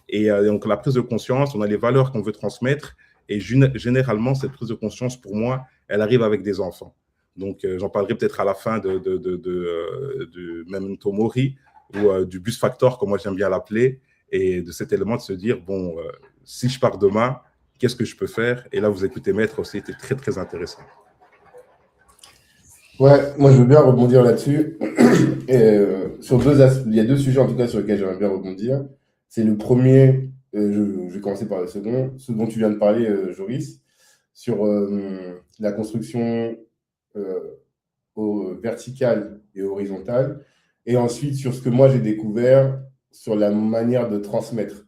Et donc, la prise de conscience, on a les valeurs qu'on veut transmettre. Et généralement, cette prise de conscience, pour moi, elle arrive avec des enfants. Donc, j'en parlerai peut-être à la fin de Memento Mori ou du bus factor, comme moi j'aime bien l'appeler, et de cet élément de se dire, bon, si je pars demain, qu'est-ce que je peux faire? Et là, vous écoutez Maître aussi, c'était très, très intéressant. Ouais, moi je veux bien rebondir là-dessus. Sur il y a deux sujets en tout cas sur lesquels j'aimerais bien rebondir. C'est le premier, je vais commencer par le second, ce dont tu viens de parler, Joris, sur la construction verticale et horizontale, et ensuite sur ce que moi j'ai découvert sur la manière de transmettre,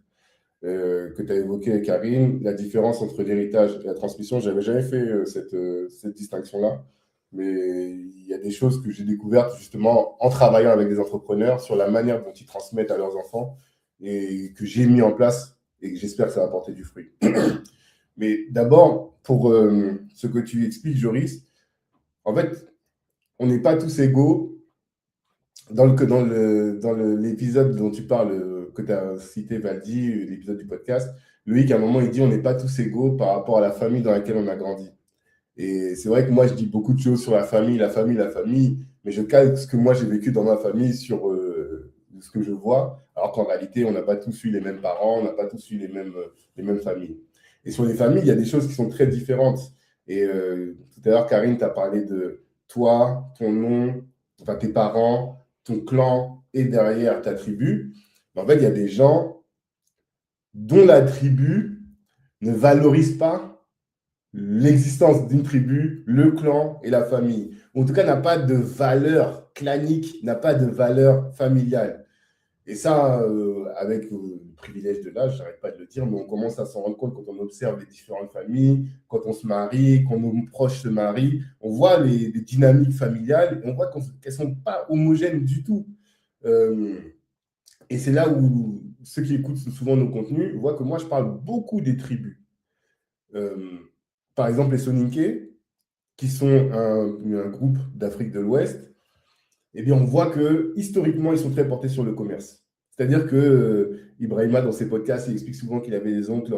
que tu as évoqué, Karine, la différence entre l'héritage et la transmission. Je n'avais jamais fait cette distinction-là, mais il y a des choses que j'ai découvertes justement en travaillant avec des entrepreneurs sur la manière dont ils transmettent à leurs enfants, et que j'ai mis en place et que j'espère que ça va porter du fruit. Mais d'abord, pour ce que tu expliques, Joris, en fait, on n'est pas tous égaux. Dans l'épisode dont tu parles, que tu as cité, Valdi, l'épisode du podcast, Loïc, à un moment, il dit on n'est pas tous égaux par rapport à la famille dans laquelle on a grandi. Et c'est vrai que moi, je dis beaucoup de choses sur la famille, mais je calque ce que moi, j'ai vécu dans ma famille sur ce que je vois, alors qu'en réalité, on n'a pas tous eu les mêmes parents, on n'a pas tous eu les mêmes familles. Et sur les familles, il y a des choses qui sont très différentes. Et tout à l'heure, Karine, tu as parlé de toi, ton nom, enfin tes parents, ton clan et derrière ta tribu. Mais en fait, il y a des gens dont la tribu ne valorise pas l'existence d'une tribu, le clan et la famille. Ou en tout cas, n'a pas de valeur clanique, n'a pas de valeur familiale. Et ça, avec le privilège de l'âge, je n'arrête pas de le dire, mais on commence à s'en rendre compte quand on observe les différentes familles, quand on se marie, quand nos proches se marient, on voit les dynamiques familiales, on voit qu'elles ne sont pas homogènes du tout. Et c'est là où ceux qui écoutent souvent nos contenus voient que moi, je parle beaucoup des tribus. Par exemple, les Soninké, qui sont un groupe d'Afrique de l'Ouest, eh bien, on voit que historiquement, ils sont très portés sur le commerce. C'est-à-dire que Ibrahima, dans ses podcasts, il explique souvent qu'il avait des oncles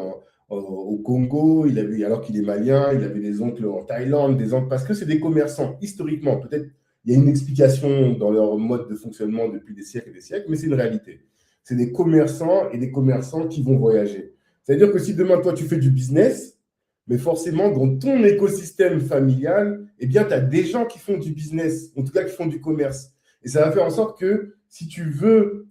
au Congo, alors qu'il est malien, il avait des oncles en Thaïlande, parce que c'est des commerçants, historiquement. Peut-être il y a une explication dans leur mode de fonctionnement depuis des siècles et des siècles, mais c'est une réalité. C'est des commerçants et des commerçants qui vont voyager. C'est-à-dire que si demain, toi, tu fais du business, mais forcément, dans ton écosystème familial, eh bien, tu as des gens qui font du business, en tout cas qui font du commerce. Et ça va faire en sorte que si tu veux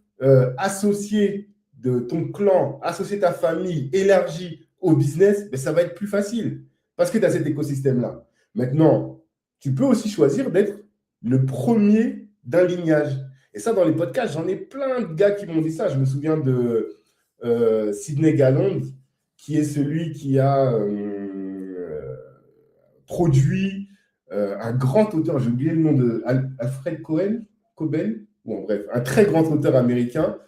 associer de ton clan, associer ta famille élargie au business, ben, ça va être plus facile parce que tu as cet écosystème-là. Maintenant, tu peux aussi choisir d'être le premier d'un lignage. Et ça, dans les podcasts, j'en ai plein de gars qui m'ont dit ça. Je me souviens de Sidney Galland, qui est celui qui a produit un grand auteur, j'ai oublié le nom de Alfred Coben, bon, bref, un très grand auteur américain.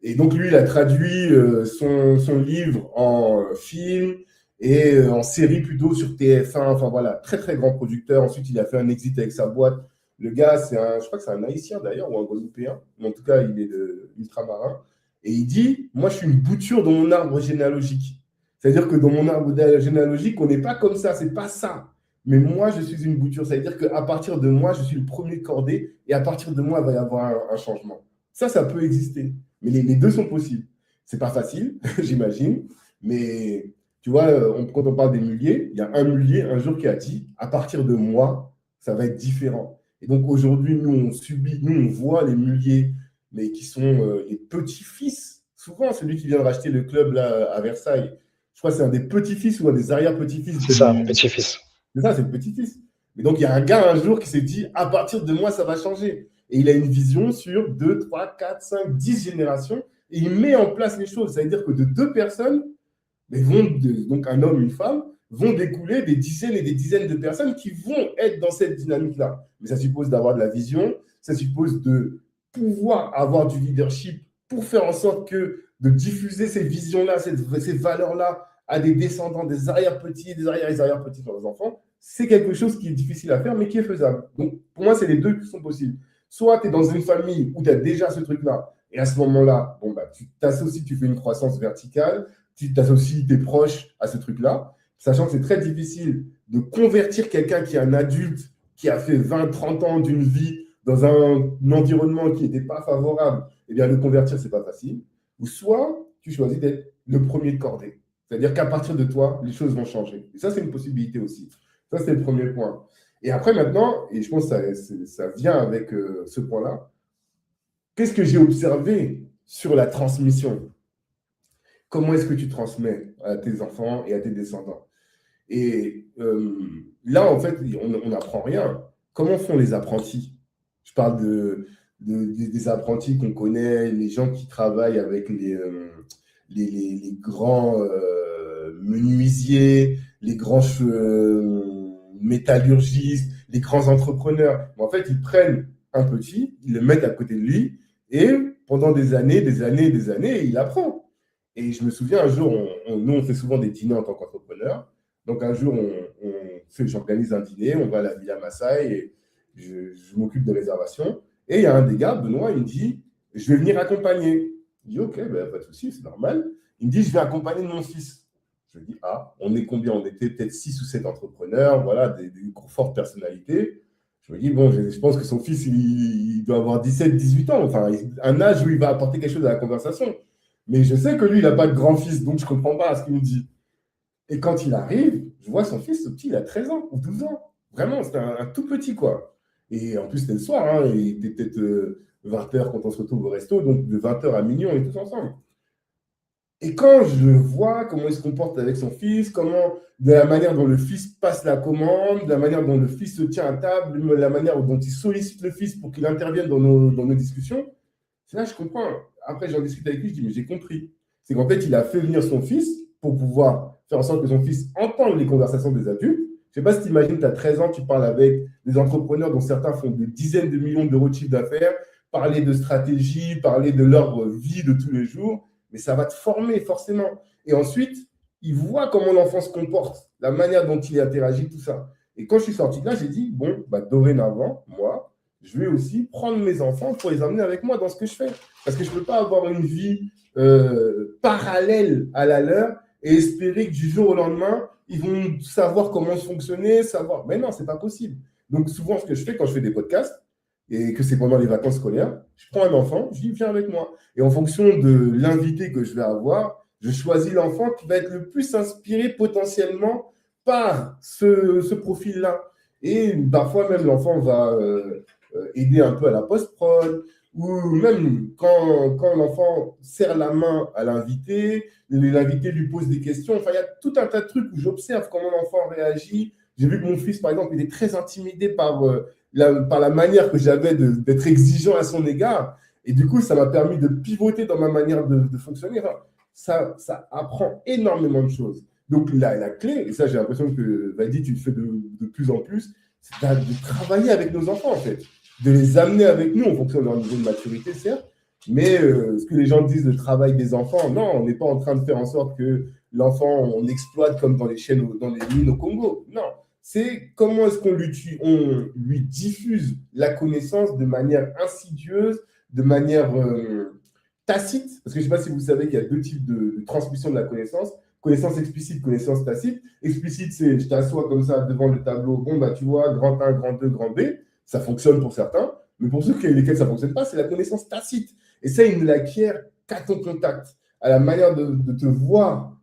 Et donc, lui, il a traduit son livre en film et en série plutôt sur TF1. Enfin, voilà, très, très grand producteur. Ensuite, il a fait un exit avec sa boîte. Le gars, je crois que c'est un Haïtien d'ailleurs, ou un Guadeloupéen. Mais en tout cas, il est ultramarin. Et il dit, moi, je suis une bouture dans mon arbre généalogique. C'est-à-dire que dans mon arbre généalogique, on n'est pas comme ça, c'est pas ça. Mais moi, je suis une bouture. C'est-à-dire qu'à partir de moi, je suis le premier cordé. Et à partir de moi, il va y avoir un changement. Ça peut exister. Mais les deux sont possibles. C'est pas facile, j'imagine. Mais tu vois, quand on parle des muliers, il y a un mulier un jour qui a dit, à partir de moi, ça va être différent. Et donc aujourd'hui, nous, on voit les muliers, mais qui sont les petits-fils. Souvent, celui qui vient de racheter le club là, à Versailles, je crois que c'est un des petits-fils ou un des arrière-petits-fils. C'est ça, petit-fils. C'est ça, c'est le petit-fils. Mais donc, il y a un gars un jour qui s'est dit, à partir de moi, ça va changer. Et il a une vision sur 2, 3, 4, 5, 10 générations. Et il met en place les choses. C'est-à-dire que de deux personnes, donc un homme, une femme, vont découler des dizaines et des dizaines de personnes qui vont être dans cette dynamique-là. Mais ça suppose d'avoir de la vision, ça suppose de pouvoir avoir du leadership pour faire en sorte que de diffuser ces visions-là, ces valeurs-là à des descendants, des arrière-petits, des arrière-petits sur leurs enfants, c'est quelque chose qui est difficile à faire, mais qui est faisable. Donc, pour moi, c'est les deux qui sont possibles. Soit tu es dans une famille où tu as déjà ce truc-là, et à ce moment-là, tu t'associes, tu fais une croissance verticale, tu t'associes tes proches à ce truc-là, sachant que c'est très difficile de convertir quelqu'un qui est un adulte, qui a fait 20, 30 ans d'une vie dans un environnement qui n'était pas favorable, eh bien, le convertir, ce n'est pas facile. Ou soit, tu choisis d'être le premier de cordée. C'est-à-dire qu'à partir de toi, les choses vont changer. Et ça, c'est une possibilité aussi. Ça, c'est le premier point. Et après, maintenant, et je pense que ça vient avec ce point-là, qu'est-ce que j'ai observé sur la transmission? Comment est-ce que tu transmets à tes enfants et à tes descendants? Et là, en fait, on n'apprend rien. Comment font les apprentis? Je parle des apprentis qu'on connaît, les gens qui travaillent avec les grands menuisiers, les grands métallurgistes, les grands entrepreneurs. En fait, ils prennent un petit, ils le mettent à côté de lui et pendant des années, il apprend. Et je me souviens un jour, nous, on fait souvent des dîners en tant qu'entrepreneur. Donc, un jour, j'organise un dîner, on va à la Villa Maasai et je m'occupe de réservation. Et il y a un des gars, Benoît, il me dit, je vais venir accompagner. Je dis, OK, pas de souci, c'est normal. Il me dit, je vais accompagner mon fils. Je dis, on est combien? On était peut-être 6 ou 7 entrepreneurs, voilà, des fortes personnalités. Je me dis, bon, je pense que son fils, il doit avoir 17, 18 ans, enfin, un âge où il va apporter quelque chose à la conversation. Mais je sais que lui, il n'a pas de grand-fils, donc je ne comprends pas ce qu'il me dit. Et quand il arrive, je vois son fils, ce petit, il a 13 ans ou 12 ans. Vraiment, c'était un tout petit, quoi. Et en plus, c'était le soir, hein, il était peut-être 20h quand on se retrouve au resto, donc de 20h à minuit, on est tous ensemble. Et quand je vois comment il se comporte avec son fils, de la manière dont le fils passe la commande, de la manière dont le fils se tient à table, de la manière dont il sollicite le fils pour qu'il intervienne dans nos discussions, c'est là que je comprends. Après, j'en discute avec lui, je dis, mais j'ai compris. C'est qu'en fait, il a fait venir son fils pour pouvoir faire en sorte que son fils entende les conversations des adultes. Je ne sais pas si tu imagines, tu as 13 ans, tu parles avec des entrepreneurs dont certains font des dizaines de millions d'euros de chiffre d'affaires, parler de stratégie, parler de leur vie de tous les jours, mais ça va te former forcément. Et ensuite, il voit comment l'enfant se comporte, la manière dont il interagit, tout ça. Et quand je suis sorti de là, j'ai dit, dorénavant, moi, je vais aussi prendre mes enfants pour les emmener avec moi dans ce que je fais. Parce que je ne peux pas avoir une vie parallèle à la leur et espérer que du jour au lendemain, ils vont savoir comment fonctionner, savoir. Mais non, ce n'est pas possible. Donc, souvent, ce que je fais quand je fais des podcasts, et que c'est pendant les vacances scolaires, je prends un enfant, je dis, viens avec moi. Et en fonction de l'invité que je vais avoir, je choisis l'enfant qui va être le plus inspiré potentiellement par ce profil-là. Et parfois, même, l'enfant va aider un peu à la post-prod, ou même quand l'enfant serre la main à l'invité, l'invité lui pose des questions. Enfin, il y a tout un tas de trucs où j'observe comment l'enfant réagit. J'ai vu que mon fils, par exemple, il est très intimidé par la manière que j'avais d'être exigeant à son égard. Et du coup, ça m'a permis de pivoter dans ma manière de fonctionner. Enfin, ça apprend énormément de choses. Donc, la clé, et ça, j'ai l'impression que, Vadi, tu le fais de plus en plus, c'est de travailler avec nos enfants, en fait. De les amener avec nous en fonction de leur niveau de maturité, certes, mais ce que les gens disent, le travail des enfants, non, on n'est pas en train de faire en sorte que l'enfant, on exploite comme dans les mines au Congo. Non, c'est comment est-ce qu'on lui diffuse la connaissance de manière insidieuse, de manière tacite, parce que je ne sais pas si vous savez qu'il y a 2 types de transmission de la connaissance. Connaissance explicite, connaissance tacite. Explicite, c'est je t'assois comme ça devant le tableau, bon, bah, tu vois, grand 1, grand 2, grand B. Ça fonctionne pour certains, mais pour ceux lesquels ça ne fonctionne pas, c'est la connaissance tacite. Et ça, il ne l'acquiert qu'à ton contact, à la manière de te voir,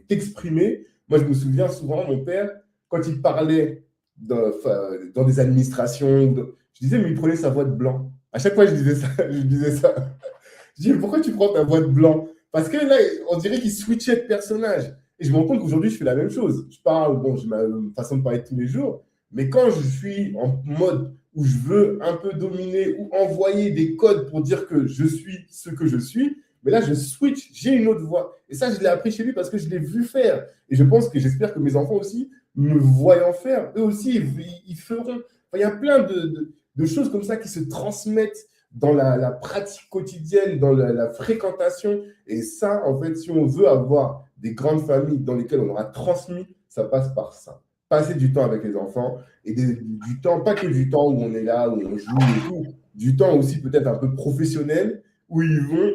t'exprimer. Moi, je me souviens souvent, mon père, quand il parlait dans des administrations, je disais, mais il prenait sa voix de blanc. À chaque fois, je disais ça. Je dis, mais pourquoi tu prends ta voix de blanc? Parce que là, on dirait qu'il switchait de personnage. Et je me rends compte qu'aujourd'hui, je fais la même chose. Je parle, bon, j'ai ma façon de parler de tous les jours, mais quand je suis en mode où je veux un peu dominer ou envoyer des codes pour dire que je suis ce que je suis, mais là, je switch, j'ai une autre voix. Et ça, je l'ai appris chez lui parce que je l'ai vu faire. Et je pense que j'espère que mes enfants aussi, me voyant faire, eux aussi, ils feront. Enfin, il y a plein de choses comme ça qui se transmettent dans la pratique quotidienne, dans la fréquentation. Et ça, en fait, si on veut avoir des grandes familles dans lesquelles on aura transmis, ça passe par ça. Passer du temps avec les enfants et du temps, pas que du temps où on est là, où on joue et tout, du temps aussi peut-être un peu professionnel où ils vont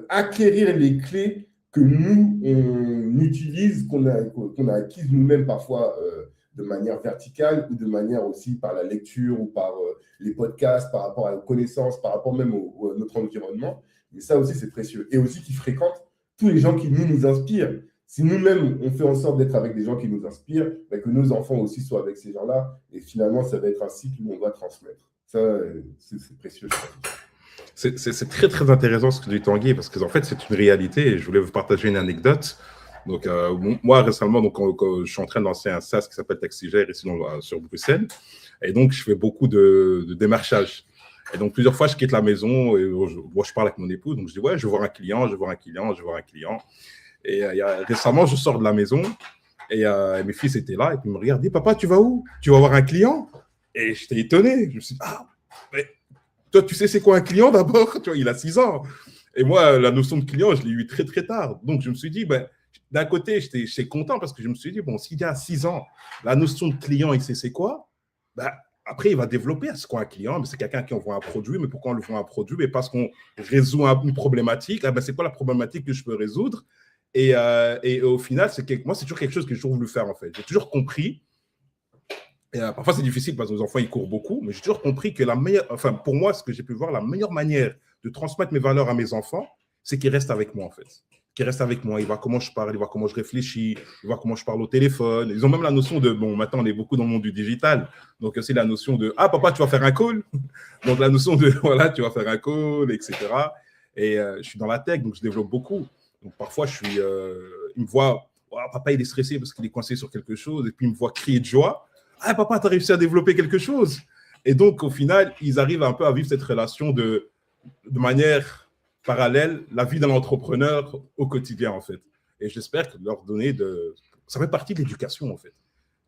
acquérir les clés que nous, on utilise, qu'on a acquises nous-mêmes parfois de manière verticale ou de manière aussi par la lecture ou par les podcasts, par rapport à la connaissance, par rapport même à notre environnement. Mais ça aussi, c'est précieux. Et aussi qu'ils fréquentent tous les gens qui nous inspirent. Si nous-mêmes, on fait en sorte d'être avec des gens qui nous inspirent, bah, que nos enfants aussi soient avec ces gens-là. Et finalement, ça va être un cycle où on va transmettre. Ça, c'est précieux. C'est très, très intéressant ce que tu dis, Tanguy, parce que en fait, c'est une réalité. Et je voulais vous partager une anecdote. Donc, moi, récemment, quand je suis en train de lancer un SaaS qui s'appelle Taxigère ici sur Bruxelles. Et donc, je fais beaucoup de démarchage. Et donc, plusieurs fois, je quitte la maison et je parle avec mon épouse. Donc, je dis, ouais, je vais voir un client. Et récemment, je sors de la maison et mes fils étaient là. Et puis, ils me regardent, dis, papa, tu vas où? Tu vas voir un client? Et j'étais étonné. Je me suis dit, ah, mais toi, tu sais, c'est quoi un client d'abord? Tu vois, il a 6 ans. Et moi, la notion de client, je l'ai eu très, très tard. Donc, je me suis dit, ben, d'un côté, j'étais content parce que je me suis dit, bon, s'il y a 6 ans, la notion de client, il sait c'est quoi? Ben, après, il va développer ce qu'est un client. Mais c'est quelqu'un qui envoie un produit. Mais pourquoi on lui vend un produit? Mais parce qu'on résout une problématique. Ah ben, c'est quoi la problématique que je peux résoudre? Et au final, moi, c'est toujours quelque chose que j'ai toujours voulu faire, en fait. J'ai toujours compris. Et parfois, c'est difficile parce que nos enfants, ils courent beaucoup. Mais j'ai toujours compris que pour moi, ce que j'ai pu voir, la meilleure manière de transmettre mes valeurs à mes enfants, c'est qu'ils restent avec moi, en fait. Qu'ils restent avec moi. Ils voient comment je parle, ils voient comment je réfléchis, ils voient comment je parle au téléphone. Ils ont même la notion de, bon, maintenant, on est beaucoup dans le monde du digital. Donc, c'est la notion de, ah, papa, tu vas faire un call? Donc, la notion de, voilà, tu vas faire un call, etc. Et je suis dans la tech, donc je développe beaucoup. Donc, parfois, ils me voient, oh, papa, il est stressé parce qu'il est coincé sur quelque chose. Et puis, il me voit crier de joie. Ah, papa, tu as réussi à développer quelque chose. Et donc, au final, ils arrivent un peu à vivre cette relation de manière parallèle, la vie d'un entrepreneur au quotidien, en fait. Et j'espère que leur donner ça fait partie de l'éducation, en fait.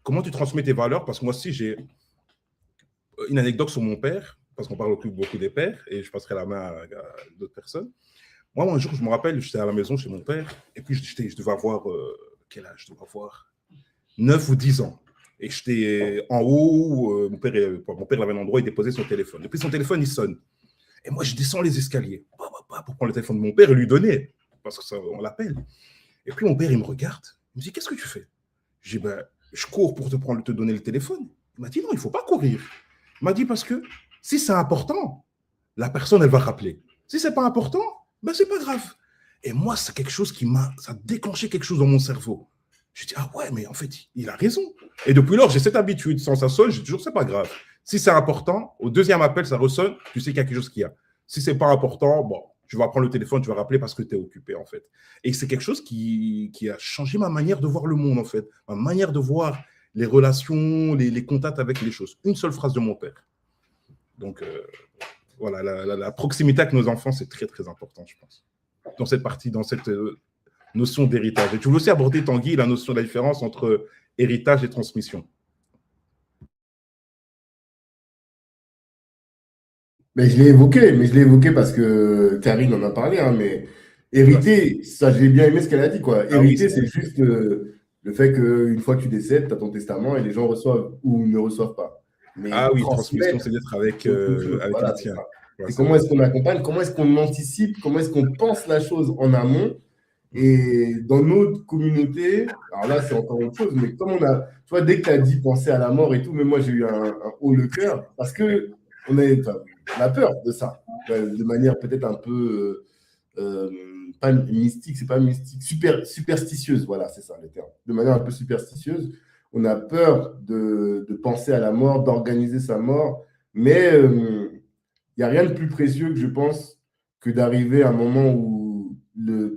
Comment tu transmets tes valeurs? Parce que moi aussi, j'ai une anecdote sur mon père, parce qu'on parle beaucoup des pères, et je passerai la main à d'autres personnes. Moi, un jour, je me rappelle, j'étais à la maison chez mon père, et puis je devais avoir, quel âge? Je devais avoir 9 ou 10 ans. Et j'étais en haut, mon père avait un endroit, il déposait son téléphone. Et puis son téléphone, il sonne. Et moi, je descends les escaliers pour prendre le téléphone de mon père et lui donner, parce qu'on l'appelle. Et puis mon père, il me regarde. Il me dit, qu'est-ce que tu fais? Je dis, ben, je cours pour te donner le téléphone. Il m'a dit, non, il ne faut pas courir. Il m'a dit, parce que si c'est important, la personne, elle va rappeler. Si ce n'est pas important, ben, ce n'est pas grave. Et moi, c'est quelque chose ça a déclenché quelque chose dans mon cerveau. Je dis, ah ouais, mais en fait, il a raison. Et depuis lors, j'ai cette habitude. Sans ça sonne, j'ai toujours, c'est pas grave. Si c'est important, au deuxième appel, ça ressonne, tu sais qu'il y a quelque chose qu'il y a. Si c'est pas important, bon, tu vas prendre le téléphone, tu vas rappeler parce que tu es occupé, en fait. Et c'est quelque chose qui a changé ma manière de voir le monde, en fait. Ma manière de voir les relations, les contacts avec les choses. Une seule phrase de mon père. Donc, voilà, la proximité avec nos enfants, c'est très, très important, je pense. Dans cette partie, dans cette notion d'héritage. Et tu voulais aussi aborder, Tanguy, la notion de la différence entre héritage et transmission. Mais je l'ai évoqué parce que Karine en a parlé, hein, mais hériter, ça, j'ai bien aimé ce qu'elle a dit, quoi. Hériter, oui, c'est juste le fait qu'une fois que tu décèdes, tu as ton testament et les gens reçoivent ou ne reçoivent pas. Mais transmission, c'est d'être avec voilà, les tiens. C'est comment est-ce qu'on accompagne, comment est-ce qu'on anticipe, comment est-ce qu'on pense la chose en amont. Et dans notre communauté, alors là, c'est encore autre chose, mais comme on a, tu vois, dès que tu as dit penser à la mort et tout, mais moi, j'ai eu un haut le cœur parce que on a peur de ça, de manière peut-être un peu, pas mystique, c'est pas mystique, superstitieuse, voilà, c'est ça le terme, de manière un peu superstitieuse. On a peur de penser à la mort, d'organiser sa mort, mais il n'y a rien de plus précieux que je pense que d'arriver à un moment où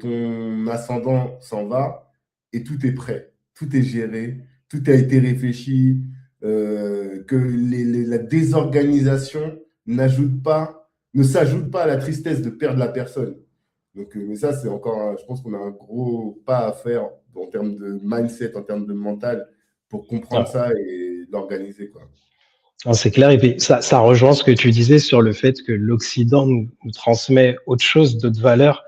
ton ascendant s'en va et tout est prêt, tout est géré, tout a été réfléchi, que la désorganisation ne s'ajoute pas à la tristesse de perdre la personne. Donc, mais ça, c'est encore, je pense qu'on a un gros pas à faire en termes de mindset, en termes de mental, pour comprendre ça et l'organiser, quoi. C'est clair, et puis ça rejoint ce que tu disais sur le fait que l'Occident nous transmet autre chose, d'autres valeurs,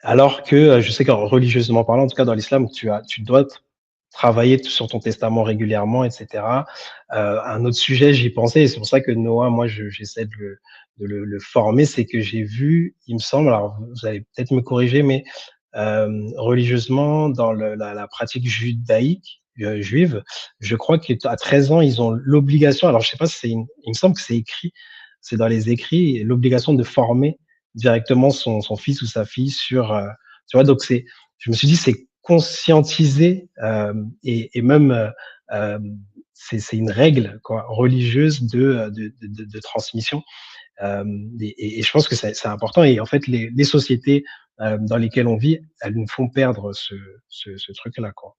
alors que je sais que religieusement parlant, en tout cas dans l'islam, tu dois travailler sur ton testament régulièrement, etc. Un autre sujet, j'y pensais, et c'est pour ça que Noah, moi, j'essaie de le former, c'est que j'ai vu, il me semble, alors vous allez peut-être me corriger, mais religieusement, dans la pratique judaïque, juive, je crois qu'à 13 ans, ils ont l'obligation, alors je sais pas si il me semble que c'est écrit, c'est dans les écrits, l'obligation de former directement son fils ou sa fille sur, tu vois, donc je me suis dit, c'est conscientiser et même c'est une règle quoi, religieuse de transmission. Et je pense que c'est important. Et en fait, les sociétés dans lesquelles on vit, elles nous font perdre ce truc-là, quoi.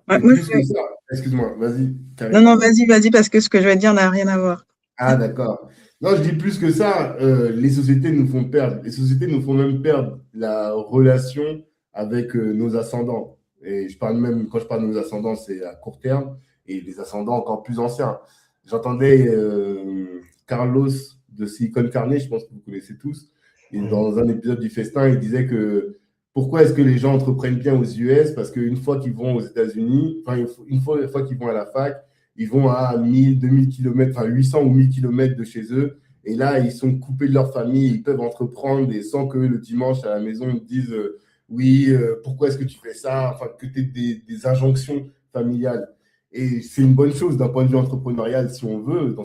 Ouais, moi, Plus que ça, excuse-moi, vas-y. Non, non, vas-y, parce que ce que je vais dire n'a rien à voir. Ah, d'accord. Non, je dis plus que ça, les sociétés nous font perdre. Les sociétés nous font même perdre la relation avec nos ascendants. Et je parle même, quand je parle de nos ascendants, c'est à court terme et les ascendants encore plus anciens. J'entendais Carlos de Silicon Carnet, je pense que vous connaissez tous, et dans un épisode du Festin, il disait que pourquoi est-ce que les gens entreprennent bien aux US? Parce qu'une fois qu'ils vont aux États-Unis, enfin, une fois qu'ils vont à la fac, ils vont à 1000, 2000 km, enfin 800 ou 1000 km de chez eux. Et là, ils sont coupés de leur famille, ils peuvent entreprendre et sans que le dimanche à la maison, ils disent oui, pourquoi est-ce que tu fais ça? Enfin, que tu aies des injonctions familiales. Et c'est une bonne chose d'un point de vue entrepreneurial, si on veut.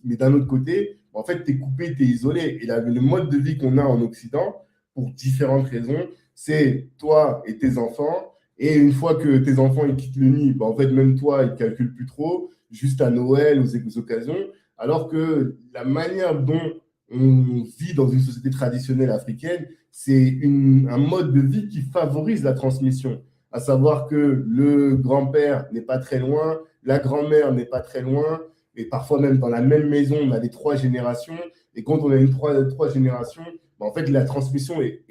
Mais d'un autre côté, en fait, tu es coupé, tu es isolé. Et le mode de vie qu'on a en Occident, pour différentes raisons, c'est toi et tes enfants. Et une fois que tes enfants ils quittent le nid, ben en fait, même toi, ils ne calculent plus trop, juste à Noël, aux occasions. Alors que la manière dont on vit dans une société traditionnelle africaine, c'est un mode de vie qui favorise la transmission. À savoir que le grand-père n'est pas très loin, la grand-mère n'est pas très loin, et parfois même dans la même maison, on a les 3 générations. Et quand on a une 3 générations, ben en fait, la transmission est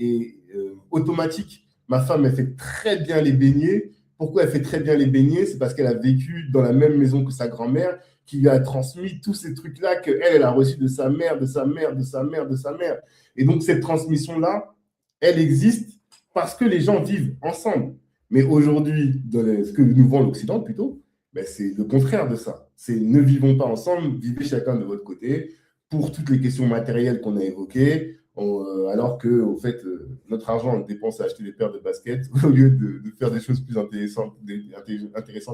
automatique. Ma femme, elle fait très bien les beignets. Pourquoi elle fait très bien les beignets? C'est parce qu'elle a vécu dans la même maison que sa grand-mère, qui lui a transmis tous ces trucs-là qu'elle, elle a reçu de sa mère, de sa mère, de sa mère, de sa mère. Et donc, cette transmission-là, elle existe parce que les gens vivent ensemble. Mais aujourd'hui, ce que nous vend l'Occident plutôt, ben c'est le contraire de ça. C'est ne vivons pas ensemble, vivez chacun de votre côté pour toutes les questions matérielles qu'on a évoquées, alors que, au fait, notre argent, on le dépense à acheter des paires de baskets au lieu de faire des choses plus intéressantes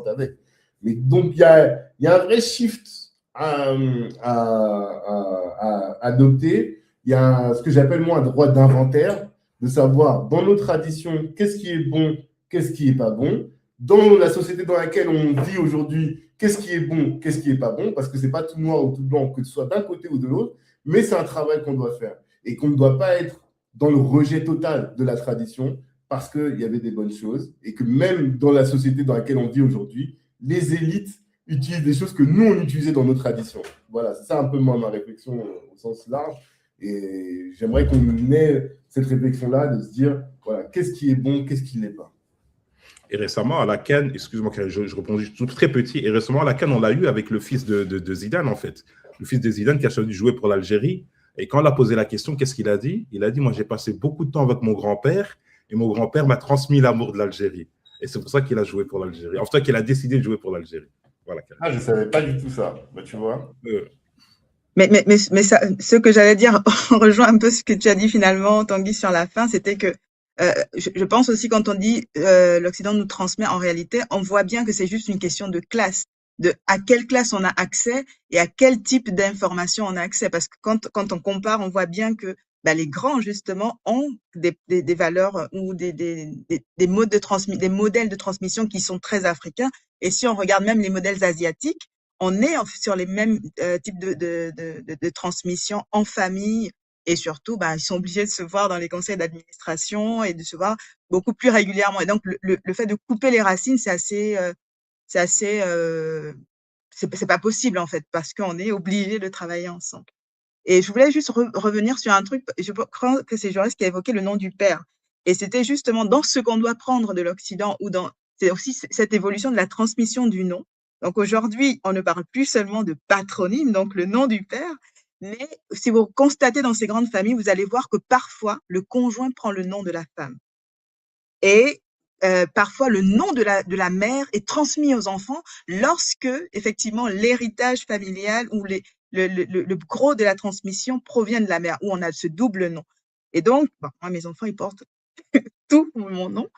avec. Mais donc, il y a un vrai shift à adopter. Il y a ce que j'appelle moi un droit d'inventaire, de savoir dans nos traditions qu'est-ce qui est bon qu'est-ce qui est pas bon. Dans la société dans laquelle on vit aujourd'hui, qu'est-ce qui est bon, qu'est-ce qui est pas bon, parce que c'est pas tout noir ou tout blanc, que ce soit d'un côté ou de l'autre, mais c'est un travail qu'on doit faire et qu'on ne doit pas être dans le rejet total de la tradition parce qu'il y avait des bonnes choses et que même dans la société dans laquelle on vit aujourd'hui, les élites utilisent des choses que nous, on utilisait dans nos traditions. Voilà, c'est ça un peu moi, ma réflexion au sens large. Et j'aimerais qu'on ait cette réflexion-là de se dire, voilà, qu'est-ce qui est bon, qu'est-ce qui n'est pas. Et récemment, à la CAN, excuse-moi, je réponds tout très petit, et récemment, à la CAN, on l'a eu avec le fils de Zidane, en fait. Le fils de Zidane qui a choisi de jouer pour l'Algérie. Et quand on a posé la question, qu'est-ce qu'il a dit? Il a dit, moi, j'ai passé beaucoup de temps avec mon grand-père, et mon grand-père m'a transmis l'amour de l'Algérie. Et c'est pour ça qu'il a joué pour l'Algérie. En tout cas, qu'il a décidé de jouer pour l'Algérie. Voilà. Ah, je ne savais pas du tout ça. Bah, tu vois. Mais ça, ce que j'allais dire, on rejoint un peu ce que tu as dit finalement, Tanguy, sur la fin, c'était que je pense aussi quand on dit l'Occident nous transmet, en réalité, on voit bien que c'est juste une question de classe, de à quelle classe on a accès et à quel type d'information on a accès. Parce que quand on compare, on voit bien que les grands, justement, ont des valeurs ou des modes de des modèles de transmission qui sont très africains. Et si on regarde même les modèles asiatiques, on est sur les mêmes types de transmission en famille. Et surtout, ils sont obligés de se voir dans les conseils d'administration et de se voir beaucoup plus régulièrement. Et donc, le fait de couper les racines, c'est pas possible, en fait, parce qu'on est obligé de travailler ensemble. Et je voulais juste revenir sur un truc. Je crois que c'est Jaurès qui a évoqué le nom du père. Et c'était justement dans ce qu'on doit prendre de l'Occident c'est aussi cette évolution de la transmission du nom. Donc aujourd'hui, on ne parle plus seulement de patronyme, donc le nom du père, mais si vous constatez dans ces grandes familles, vous allez voir que parfois, le conjoint prend le nom de la femme. Et parfois, le nom de la mère est transmis aux enfants lorsque, effectivement, l'héritage familial ou le gros de la transmission provient de la mère, où on a ce double nom. Et donc, moi, mes enfants, ils portent tout mon nom.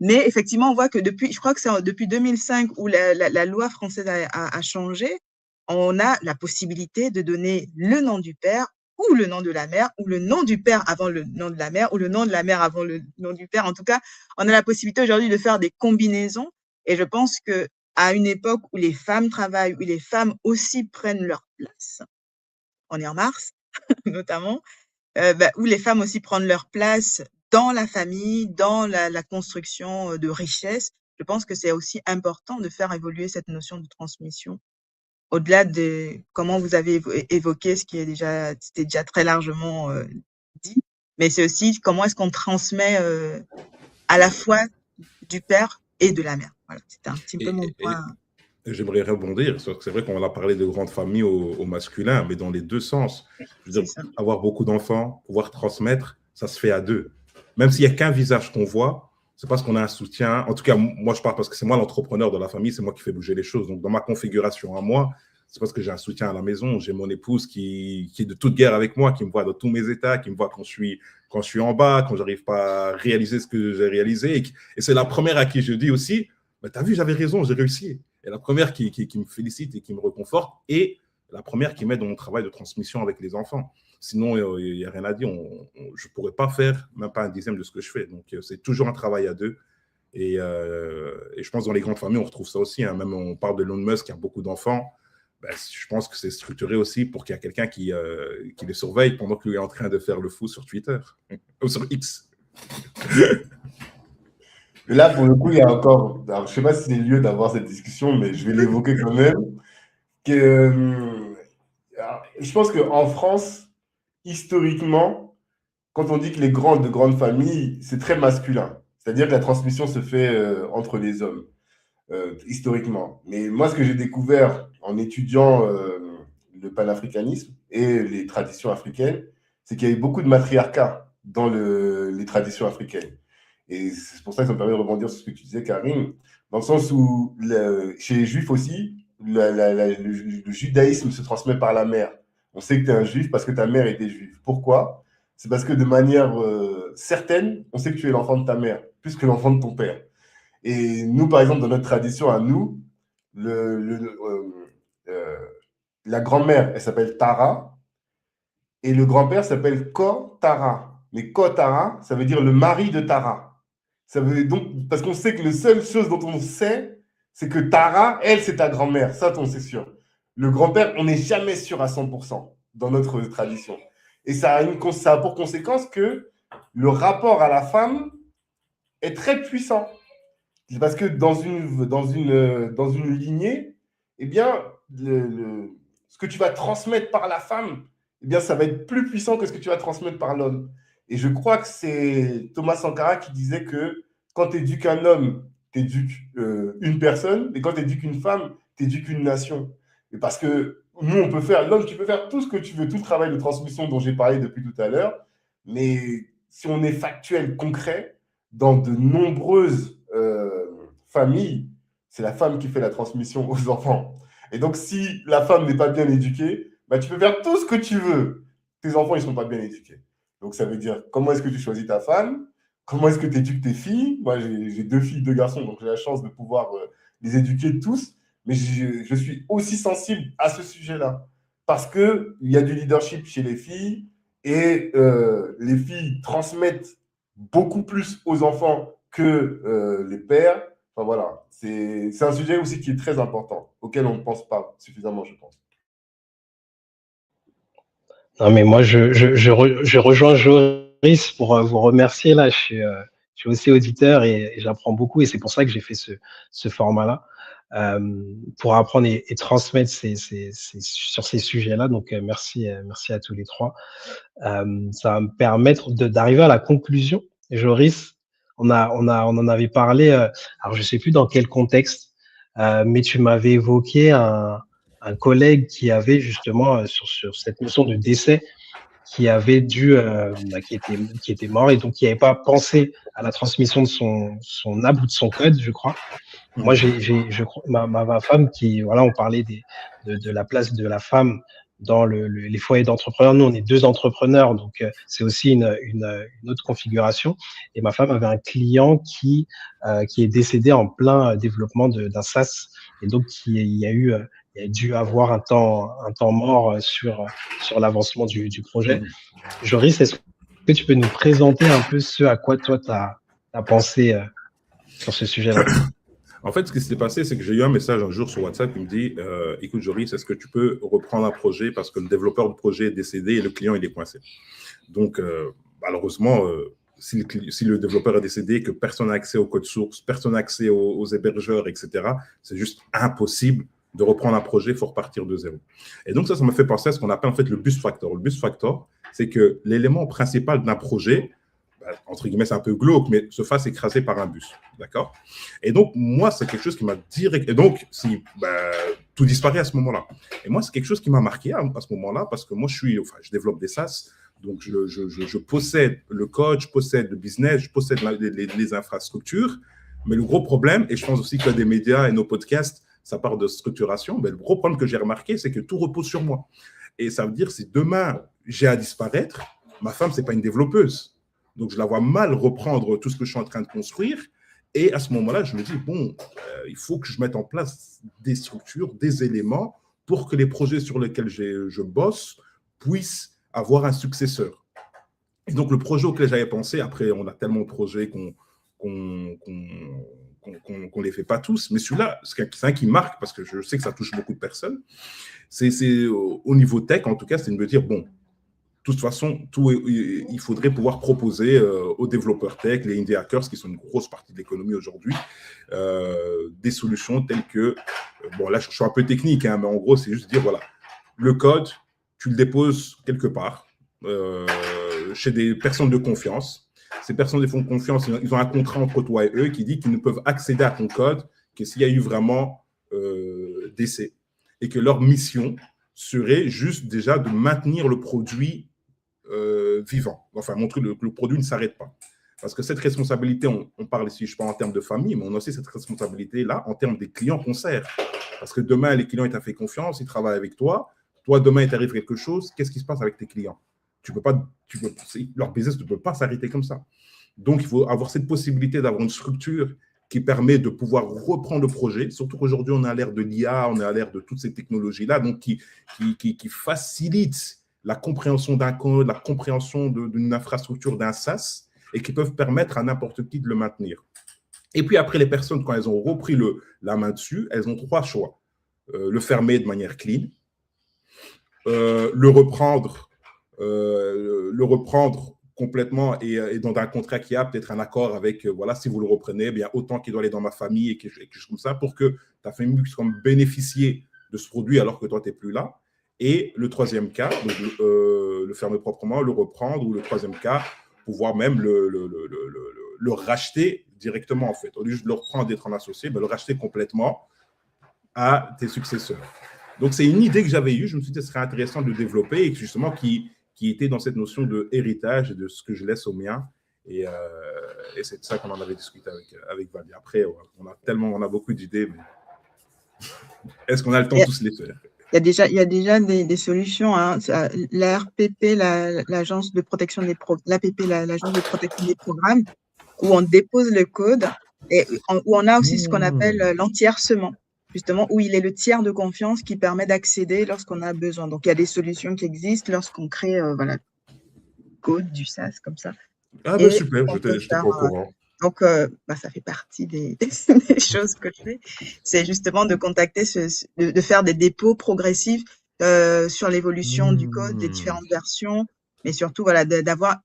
Mais effectivement, on voit que je crois que c'est depuis 2005 où la loi française a changé, on a la possibilité de donner le nom du père ou le nom de la mère, ou le nom du père avant le nom de la mère, ou le nom de la mère avant le nom du père. En tout cas, on a la possibilité aujourd'hui de faire des combinaisons. Et je pense que à une époque où les femmes travaillent, où les femmes aussi prennent leur place, on est en mars notamment, où les femmes aussi prennent leur place dans la famille, dans la construction de richesses. Je pense que c'est aussi important de faire évoluer cette notion de transmission, au-delà de comment vous avez évoqué ce qui c'était déjà très largement dit, mais c'est aussi comment est-ce qu'on transmet à la fois du père et de la mère. Voilà, c'était un petit peu mon point. J'aimerais rebondir, c'est vrai qu'on a parlé de grande famille au masculin, mais dans les deux sens. Je veux dire, avoir beaucoup d'enfants, pouvoir transmettre, ça se fait à deux. Même s'il n'y a qu'un visage qu'on voit, c'est parce qu'on a un soutien. En tout cas, moi, je parle parce que c'est moi l'entrepreneur de la famille, c'est moi qui fais bouger les choses. Donc, dans ma configuration à moi, c'est parce que j'ai un soutien à la maison. J'ai mon épouse qui est de toute guerre avec moi, qui me voit dans tous mes états, qui me voit quand je suis en bas, quand je n'arrive pas à réaliser ce que j'ai réalisé. Et c'est la première à qui je dis aussi, t'as vu, j'avais raison, j'ai réussi. Et la première qui me félicite et qui me réconforte, et la première qui m'aide dans mon travail de transmission avec les enfants. Sinon, il n'y a rien à dire. Je ne pourrais pas faire même pas un dixième de ce que je fais. Donc, c'est toujours un travail à deux. Et je pense que dans les grandes familles, on retrouve ça aussi. Hein. Même on parle de Elon Musk qui a beaucoup d'enfants. Je pense que c'est structuré aussi pour qu'il y ait quelqu'un qui les surveille pendant qu'il est en train de faire le fou sur Twitter ou sur X. Et là, pour le coup, il y a encore, alors, je ne sais pas si c'est lieu d'avoir cette discussion, mais je vais l'évoquer quand même, je pense qu'en France, historiquement, quand on dit que les de grandes familles, c'est très masculin. C'est-à-dire que la transmission se fait entre les hommes, historiquement. Mais moi, ce que j'ai découvert en étudiant le panafricanisme et les traditions africaines, c'est qu'il y a eu beaucoup de matriarcat dans les traditions africaines. Et c'est pour ça que ça me permet de rebondir sur ce que tu disais, Karine, dans le sens où chez les Juifs aussi, le judaïsme se transmet par la mère. On sait que tu es un Juif parce que ta mère était juive. Pourquoi? C'est parce que de manière certaine, on sait que tu es l'enfant de ta mère, plus que l'enfant de ton père. Et nous, par exemple, dans notre tradition à nous, la grand-mère, elle s'appelle Tara, et le grand-père s'appelle Ko Tara. Mais Ko Tara, ça veut dire le mari de Tara. Ça veut donc, parce qu'on sait que la seule chose dont on sait, c'est que Tara, elle, c'est ta grand-mère. Ça, on sait sûr. Le grand-père, on n'est jamais sûr à 100% dans notre tradition. Et ça a pour conséquence que le rapport à la femme est très puissant. Parce que dans une lignée, eh bien, ce que tu vas transmettre par la femme, eh bien, ça va être plus puissant que ce que tu vas transmettre par l'homme. Et je crois que c'est Thomas Sankara qui disait que quand tu éduques un homme, tu éduques une personne, et quand tu éduques une femme, tu éduques une nation. Et parce que nous, l'homme, tu peux faire tout ce que tu veux, tout le travail de transmission dont j'ai parlé depuis tout à l'heure, mais si on est factuel, concret, dans de nombreuses familles, c'est la femme qui fait la transmission aux enfants. Et donc, si la femme n'est pas bien éduquée, bah, tu peux faire tout ce que tu veux. Tes enfants, ils ne sont pas bien éduqués. Donc, ça veut dire comment est-ce que tu choisis ta femme, comment est-ce que tu éduques tes filles. Moi, j'ai 2 filles, 2 garçons, donc j'ai la chance de pouvoir les éduquer tous. Mais je suis aussi sensible à ce sujet-là. Parce qu'il y a du leadership chez les filles et les filles transmettent beaucoup plus aux enfants que les pères. Enfin voilà, c'est un sujet aussi qui est très important, auquel on ne pense pas suffisamment, je pense. Non, mais moi, je rejoins Joris pour vous remercier. Là, je suis aussi auditeur et j'apprends beaucoup. Et c'est pour ça que j'ai fait ce format-là, pour apprendre et transmettre sur ces sujets-là. Donc, merci à tous les trois. Ça va me permettre d'arriver à la conclusion. Joris, on en avait parlé, alors je sais plus dans quel contexte, mais tu m'avais évoqué un collègue qui avait justement sur cette notion de décès, qui avait qui était mort et donc qui n'avait pas pensé à la transmission de son NAB ou de son code, je crois. Moi, je crois, ma femme qui, voilà, on parlait de la place de la femme dans les foyers d'entrepreneurs. Nous, on est 2 entrepreneurs, donc c'est aussi une autre configuration. Et ma femme avait un client qui est décédé en plein développement d'un SaaS, et donc il a dû avoir un temps mort sur l'avancement du projet. Joris, est-ce que tu peux nous présenter un peu ce à quoi toi t'as pensé sur ce sujet-là? En fait, ce qui s'est passé, c'est que j'ai eu un message un jour sur WhatsApp qui me dit écoute, Joris, est-ce que tu peux reprendre un projet parce que le développeur du projet est décédé et le client il est coincé. Donc, malheureusement, si le développeur est décédé et que personne n'a accès au code source, personne n'a accès aux hébergeurs, etc., c'est juste impossible de reprendre un projet, il faut repartir de zéro. Et donc, ça m'a fait penser à ce qu'on appelle en fait le bus factor. Le bus factor, c'est que l'élément principal d'un projet, entre guillemets, c'est un peu glauque, mais se fasse écraser par un bus. D'accord? Et donc, moi, c'est quelque chose qui m'a direct. Et donc, tout disparaît à ce moment-là. Et moi, c'est quelque chose qui m'a marqué à ce moment-là, parce que moi, je développe des SaaS, donc je possède le code, je possède le business, je possède les infrastructures. Mais le gros problème, et je pense aussi que des médias et nos podcasts, ça part de structuration, mais le gros problème que j'ai remarqué, c'est que tout repose sur moi. Et ça veut dire, si demain, j'ai à disparaître, ma femme, ce n'est pas une développeuse. Donc, je la vois mal reprendre tout ce que je suis en train de construire. Et à ce moment-là, je me dis, bon, il faut que je mette en place des structures, des éléments pour que les projets sur lesquels je bosse puissent avoir un successeur. Et donc, le projet auquel j'avais pensé, après, on a tellement de projets qu'on ne les fait pas tous, mais celui-là, c'est un qui marque parce que je sais que ça touche beaucoup de personnes. C'est au niveau tech, en tout cas, c'est de me dire, bon, de toute façon, il faudrait pouvoir proposer aux développeurs tech, les indie hackers, qui sont une grosse partie de l'économie aujourd'hui, des solutions telles que, bon là je suis un peu technique, hein, mais en gros c'est juste dire, voilà, le code, tu le déposes quelque part, chez des personnes de confiance. Ces personnes de confiance, ils ont un contrat entre toi et eux qui dit qu'ils ne peuvent accéder à ton code que s'il y a eu vraiment décès. Et que leur mission serait juste déjà de maintenir le produit vivant. Enfin, montrer que le produit ne s'arrête pas. Parce que cette responsabilité, on parle ici, je parle en termes de famille, mais on a aussi cette responsabilité-là en termes des clients qu'on sert. Parce que demain, les clients, ils t'ont fait confiance, ils travaillent avec toi. Toi, demain, il t'arrive quelque chose, qu'est-ce qui se passe avec tes clients? Leur business ne peut pas s'arrêter comme ça. Donc, il faut avoir cette possibilité d'avoir une structure qui permet de pouvoir reprendre le projet, surtout qu'aujourd'hui, on est à l'ère de l'IA, on est à l'ère de toutes ces technologies-là, donc qui facilitent la compréhension d'un code, la compréhension d'une infrastructure, d'un SaaS, et qui peuvent permettre à n'importe qui de le maintenir. Et puis après, les personnes, quand elles ont repris la main dessus, elles ont 3 choix. Le fermer de manière clean, le reprendre complètement et dans un contrat qui a peut-être un accord avec, voilà, si vous le reprenez, eh bien, autant qu'il doit aller dans ma famille et quelque chose comme ça pour que ta famille puisse comme bénéficier de ce produit alors que toi, tu n'es plus là. Et le troisième cas, donc, le fermer proprement, le reprendre, ou le troisième cas, pouvoir même le racheter directement, en fait. Au lieu de le reprendre, d'être en associé, ben, le racheter complètement à tes successeurs. Donc, c'est une idée que j'avais eue. Je me suis dit que ce serait intéressant de développer et justement qui était dans cette notion de héritage et de ce que je laisse aux miens. Et c'est de ça qu'on en avait discuté avec Valia. Après, on a beaucoup d'idées, mais est-ce qu'on a le temps de tous les faire? Il y a déjà des solutions. Hein. L'ARPP, l'agence de protection des l'APP, l'agence de protection des programmes, où on dépose le code et où on a aussi ce qu'on appelle l'entiercement, justement, où il est le tiers de confiance qui permet d'accéder lorsqu'on a besoin. Donc, il y a des solutions qui existent lorsqu'on crée voilà, code, du SaaS, comme ça. Ah ben super, je n'étais pas au courant. Donc, ça fait partie des choses que je fais. C'est justement de contacter, de faire des dépôts progressifs sur l'évolution du code, des différentes versions, mais surtout, voilà,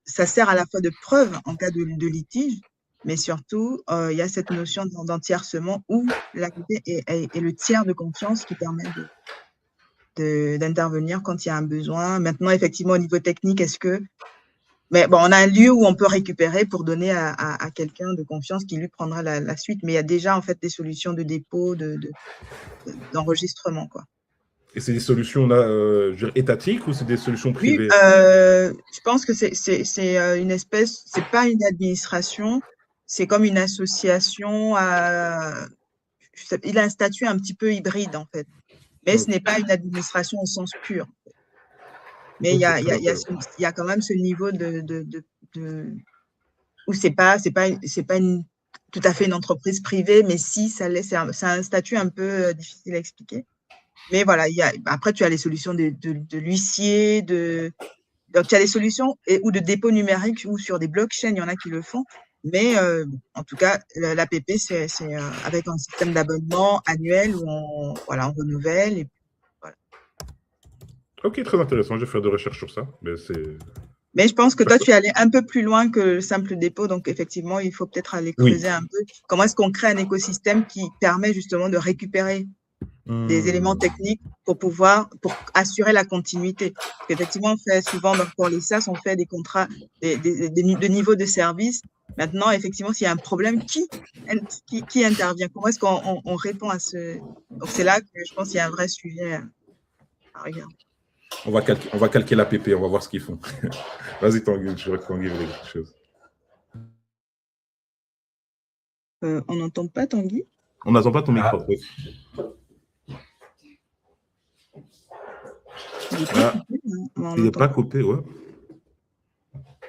ça sert à la fois de preuve en cas de litige, mais surtout, il y a cette notion d'entiercement où l'APP est le tiers de confiance qui permet d'intervenir quand il y a un besoin. Maintenant, effectivement, au niveau technique, mais bon, on a un lieu où on peut récupérer pour donner à quelqu'un de confiance qui lui prendra la suite. Mais il y a déjà en fait des solutions de dépôt, d'enregistrement, quoi. Et c'est des solutions là, étatiques ou c'est des solutions privées? Oui, je pense que c'est une espèce, c'est pas une administration, c'est comme une association. Il a un statut un petit peu hybride en fait, mais ce n'est pas une administration au sens pur. Mais il y a quand même ce niveau où c'est pas tout à fait une entreprise privée, mais si c'est un statut un peu difficile à expliquer. Mais voilà, après tu as les solutions de l'huissier, donc tu as des solutions ou de dépôt numérique ou sur des blockchains, il y en a qui le font. Mais en tout cas, l'APP, c'est avec un système d'abonnement annuel où on renouvelle. Et voilà. Ok, très intéressant. Je vais faire des recherches sur ça. Mais je pense que toi, tu es allé un peu plus loin que le simple dépôt. Donc, effectivement, il faut peut-être aller creuser un peu. Comment est-ce qu'on crée un écosystème qui permet justement de récupérer des éléments techniques pour assurer la continuité. Parce qu'effectivement, on fait souvent, pour les SaaS, on fait des contrats de niveau de service. Maintenant, effectivement, s'il y a un problème, qui intervient? Comment est-ce qu'on répond à ce… Donc, c'est là que je pense qu'il y a un vrai sujet à regarder. On va calquer l'APP, on va voir ce qu'ils font. Vas-y, Tanguy, je vois que Tanguy veut dire quelque chose. On n'entend pas, Tanguy? On n'entend pas ton micro. Il n'est pas coupé, ouais.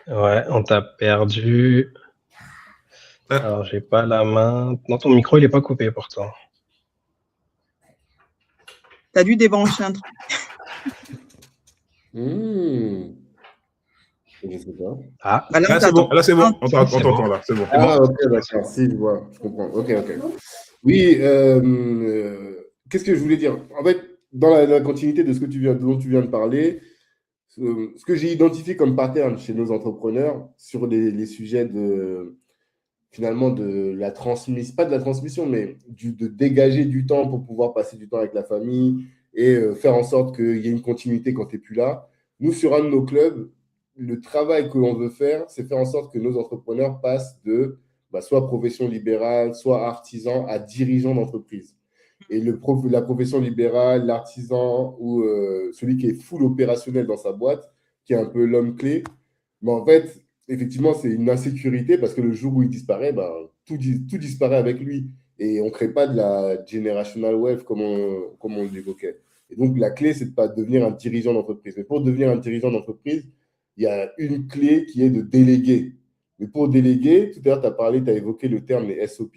Ouais, on t'a perdu. Alors, j'ai pas la main. Non, ton micro, il n'est pas coupé pourtant. T'as dû débrancher un truc. Je sais pas. Ah, là, c'est bon. Là, c'est bon. On t'entend là. C'est bon. Ah, ok, d'accord. Si, je vois. Je comprends. Ok. Oui, qu'est-ce que je voulais dire? En fait, dans la continuité de dont tu viens de parler, ce que j'ai identifié comme pattern chez nos entrepreneurs sur les sujets finalement de la transmission, pas de la transmission, mais de dégager du temps pour pouvoir passer du temps avec la famille et faire en sorte qu'il y ait une continuité quand tu n'es plus là. Nous, sur un de nos clubs, le travail que l'on veut faire, c'est faire en sorte que nos entrepreneurs passent de soit profession libérale, soit artisan à dirigeant d'entreprise. Et la profession libérale, l'artisan ou celui qui est full opérationnel dans sa boîte, qui est un peu l'homme clé, mais en fait, effectivement, c'est une insécurité parce que le jour où il disparaît, tout disparaît avec lui. Et on ne crée pas de la generational wealth comme on l'évoquait. Et donc, la clé, c'est de ne pas devenir un dirigeant d'entreprise. Mais pour devenir un dirigeant d'entreprise, il y a une clé qui est de déléguer. Mais pour déléguer, tout à l'heure, tu as évoqué le terme les SOP,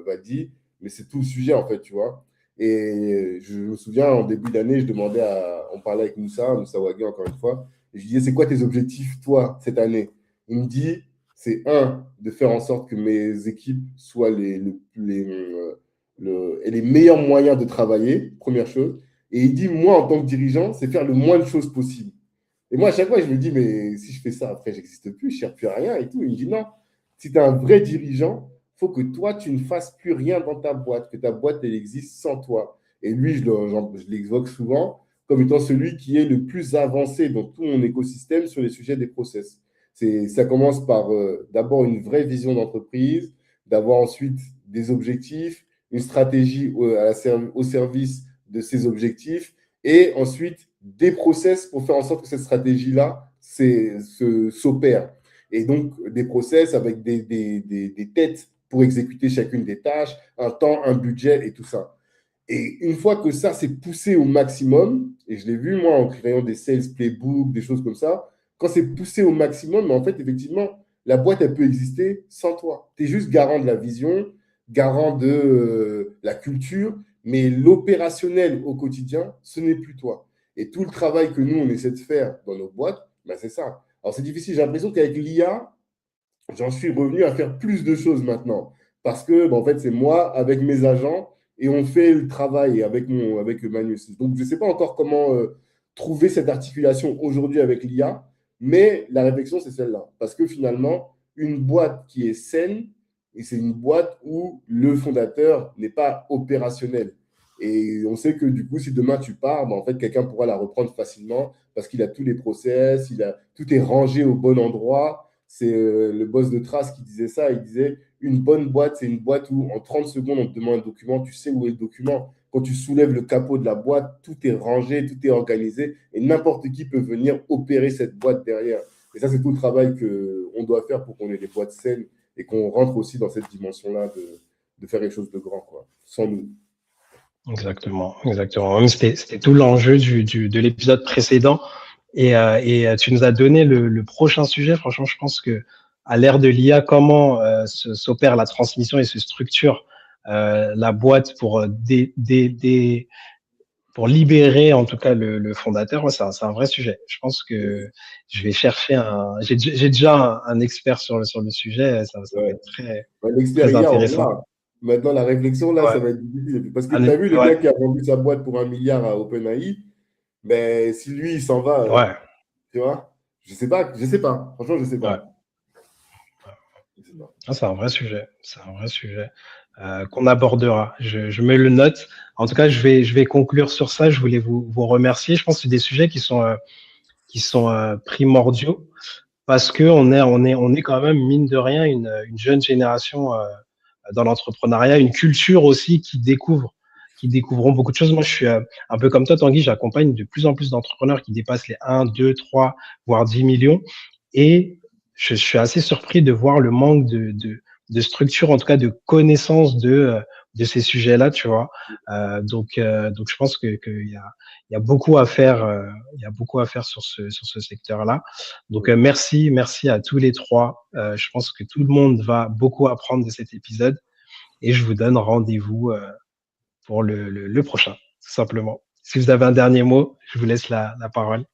Vadi, mais c'est tout le sujet, en fait, tu vois. Et je me souviens, en début d'année, on parlait avec Moussa Wagé, encore une fois, et je lui disais, c'est quoi tes objectifs, toi, cette année? Il me dit, c'est de faire en sorte que mes équipes soient les meilleurs moyens de travailler, première chose. Et il dit, moi, en tant que dirigeant, c'est faire le moins de choses possible. Et moi, à chaque fois, je me dis, mais si je fais ça, après, j'existe plus, je ne sers plus à rien et tout. Il me dit, non, si tu es un vrai dirigeant, il faut que toi, tu ne fasses plus rien dans ta boîte, que ta boîte, elle existe sans toi. Et lui, je l'évoque souvent comme étant celui qui est le plus avancé dans tout mon écosystème sur les sujets des process. Ça commence par d'abord une vraie vision d'entreprise, d'avoir ensuite des objectifs, une stratégie au service de ces objectifs, et ensuite des process pour faire en sorte que cette stratégie-là s'opère. Et donc, des process avec des têtes pour exécuter chacune des tâches, un temps, un budget et tout ça. Et une fois que ça s'est poussé au maximum, et je l'ai vu moi en créant des sales playbooks, des choses comme ça, quand c'est poussé au maximum, mais en fait, effectivement, la boîte, elle peut exister sans toi. Tu es juste garant de la vision, garant de la culture, mais l'opérationnel au quotidien, ce n'est plus toi. Et tout le travail que nous, on essaie de faire dans nos boîtes, ben c'est ça. Alors, c'est difficile. J'ai l'impression qu'avec l'IA, j'en suis revenu à faire plus de choses maintenant. Parce que, ben, en fait, c'est moi avec mes agents et on fait le travail avec Manus. Donc, je ne sais pas encore comment trouver cette articulation aujourd'hui avec l'IA, mais la réflexion, c'est celle-là. Parce que finalement, une boîte qui est saine, et c'est une boîte où le fondateur n'est pas opérationnel. Et on sait que du coup, si demain tu pars, ben, en fait, quelqu'un pourra la reprendre facilement parce qu'il a tous les process, tout est rangé au bon endroit. C'est le boss de Trace qui disait ça. Il disait, une bonne boîte, c'est une boîte où en 30 secondes, on te demande un document, tu sais où est le document. Quand tu soulèves le capot de la boîte, tout est rangé, tout est organisé et n'importe qui peut venir opérer cette boîte derrière. Et ça, c'est tout le travail qu'on doit faire pour qu'on ait des boîtes saines et qu'on rentre aussi dans cette dimension-là de faire quelque chose de grand, quoi, sans nous. Exactement, exactement. C'était tout l'enjeu de l'épisode précédent. Et tu nous as donné le prochain sujet. Franchement, je pense que à l'ère de l'IA, comment s'opère la transmission et se structure la boîte pour pour libérer en tout cas le fondateur, ouais, c'est un vrai sujet. Je pense que je vais chercher j'ai déjà un expert sur le sujet. Ça va être très intéressant. Maintenant, la réflexion, là, ça va être difficile. Parce que tu as vu le gars qui a vendu sa boîte pour 1 milliard à OpenAI, ben, si lui, il s'en va, tu vois, je sais pas. Franchement, je sais pas. Ah, c'est un vrai sujet. C'est un vrai sujet qu'on abordera. Je me le note. En tout cas, je vais conclure sur ça. Je voulais vous remercier. Je pense que c'est des sujets qui sont primordiaux parce que on est quand même, mine de rien, une jeune génération dans l'entrepreneuriat, une culture aussi qui découvront beaucoup de choses. Moi, je suis un peu comme toi, Tanguy, j'accompagne de plus en plus d'entrepreneurs qui dépassent les 1, 2, 3, voire 10 millions. Et je suis assez surpris de voir le manque de structure, en tout cas de connaissance de ces sujets-là, tu vois. Donc je pense qu'il y a beaucoup à faire, sur ce secteur-là. Donc merci à tous les trois. Je pense que tout le monde va beaucoup apprendre de cet épisode et je vous donne rendez-vous pour le prochain, tout simplement. Si vous avez un dernier mot, je vous laisse la parole.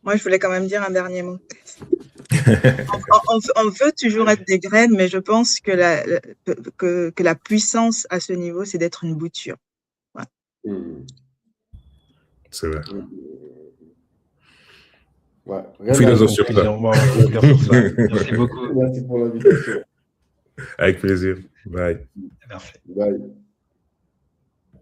Moi, je voulais quand même dire un dernier mot. On veut toujours être des graines, mais je pense que la puissance à ce niveau, c'est d'être une bouture. Ouais. C'est vrai. Ouais. Philosophe sur ça. Merci beaucoup. Merci pour l'invitation. Avec plaisir. Bye. Merci. Bye.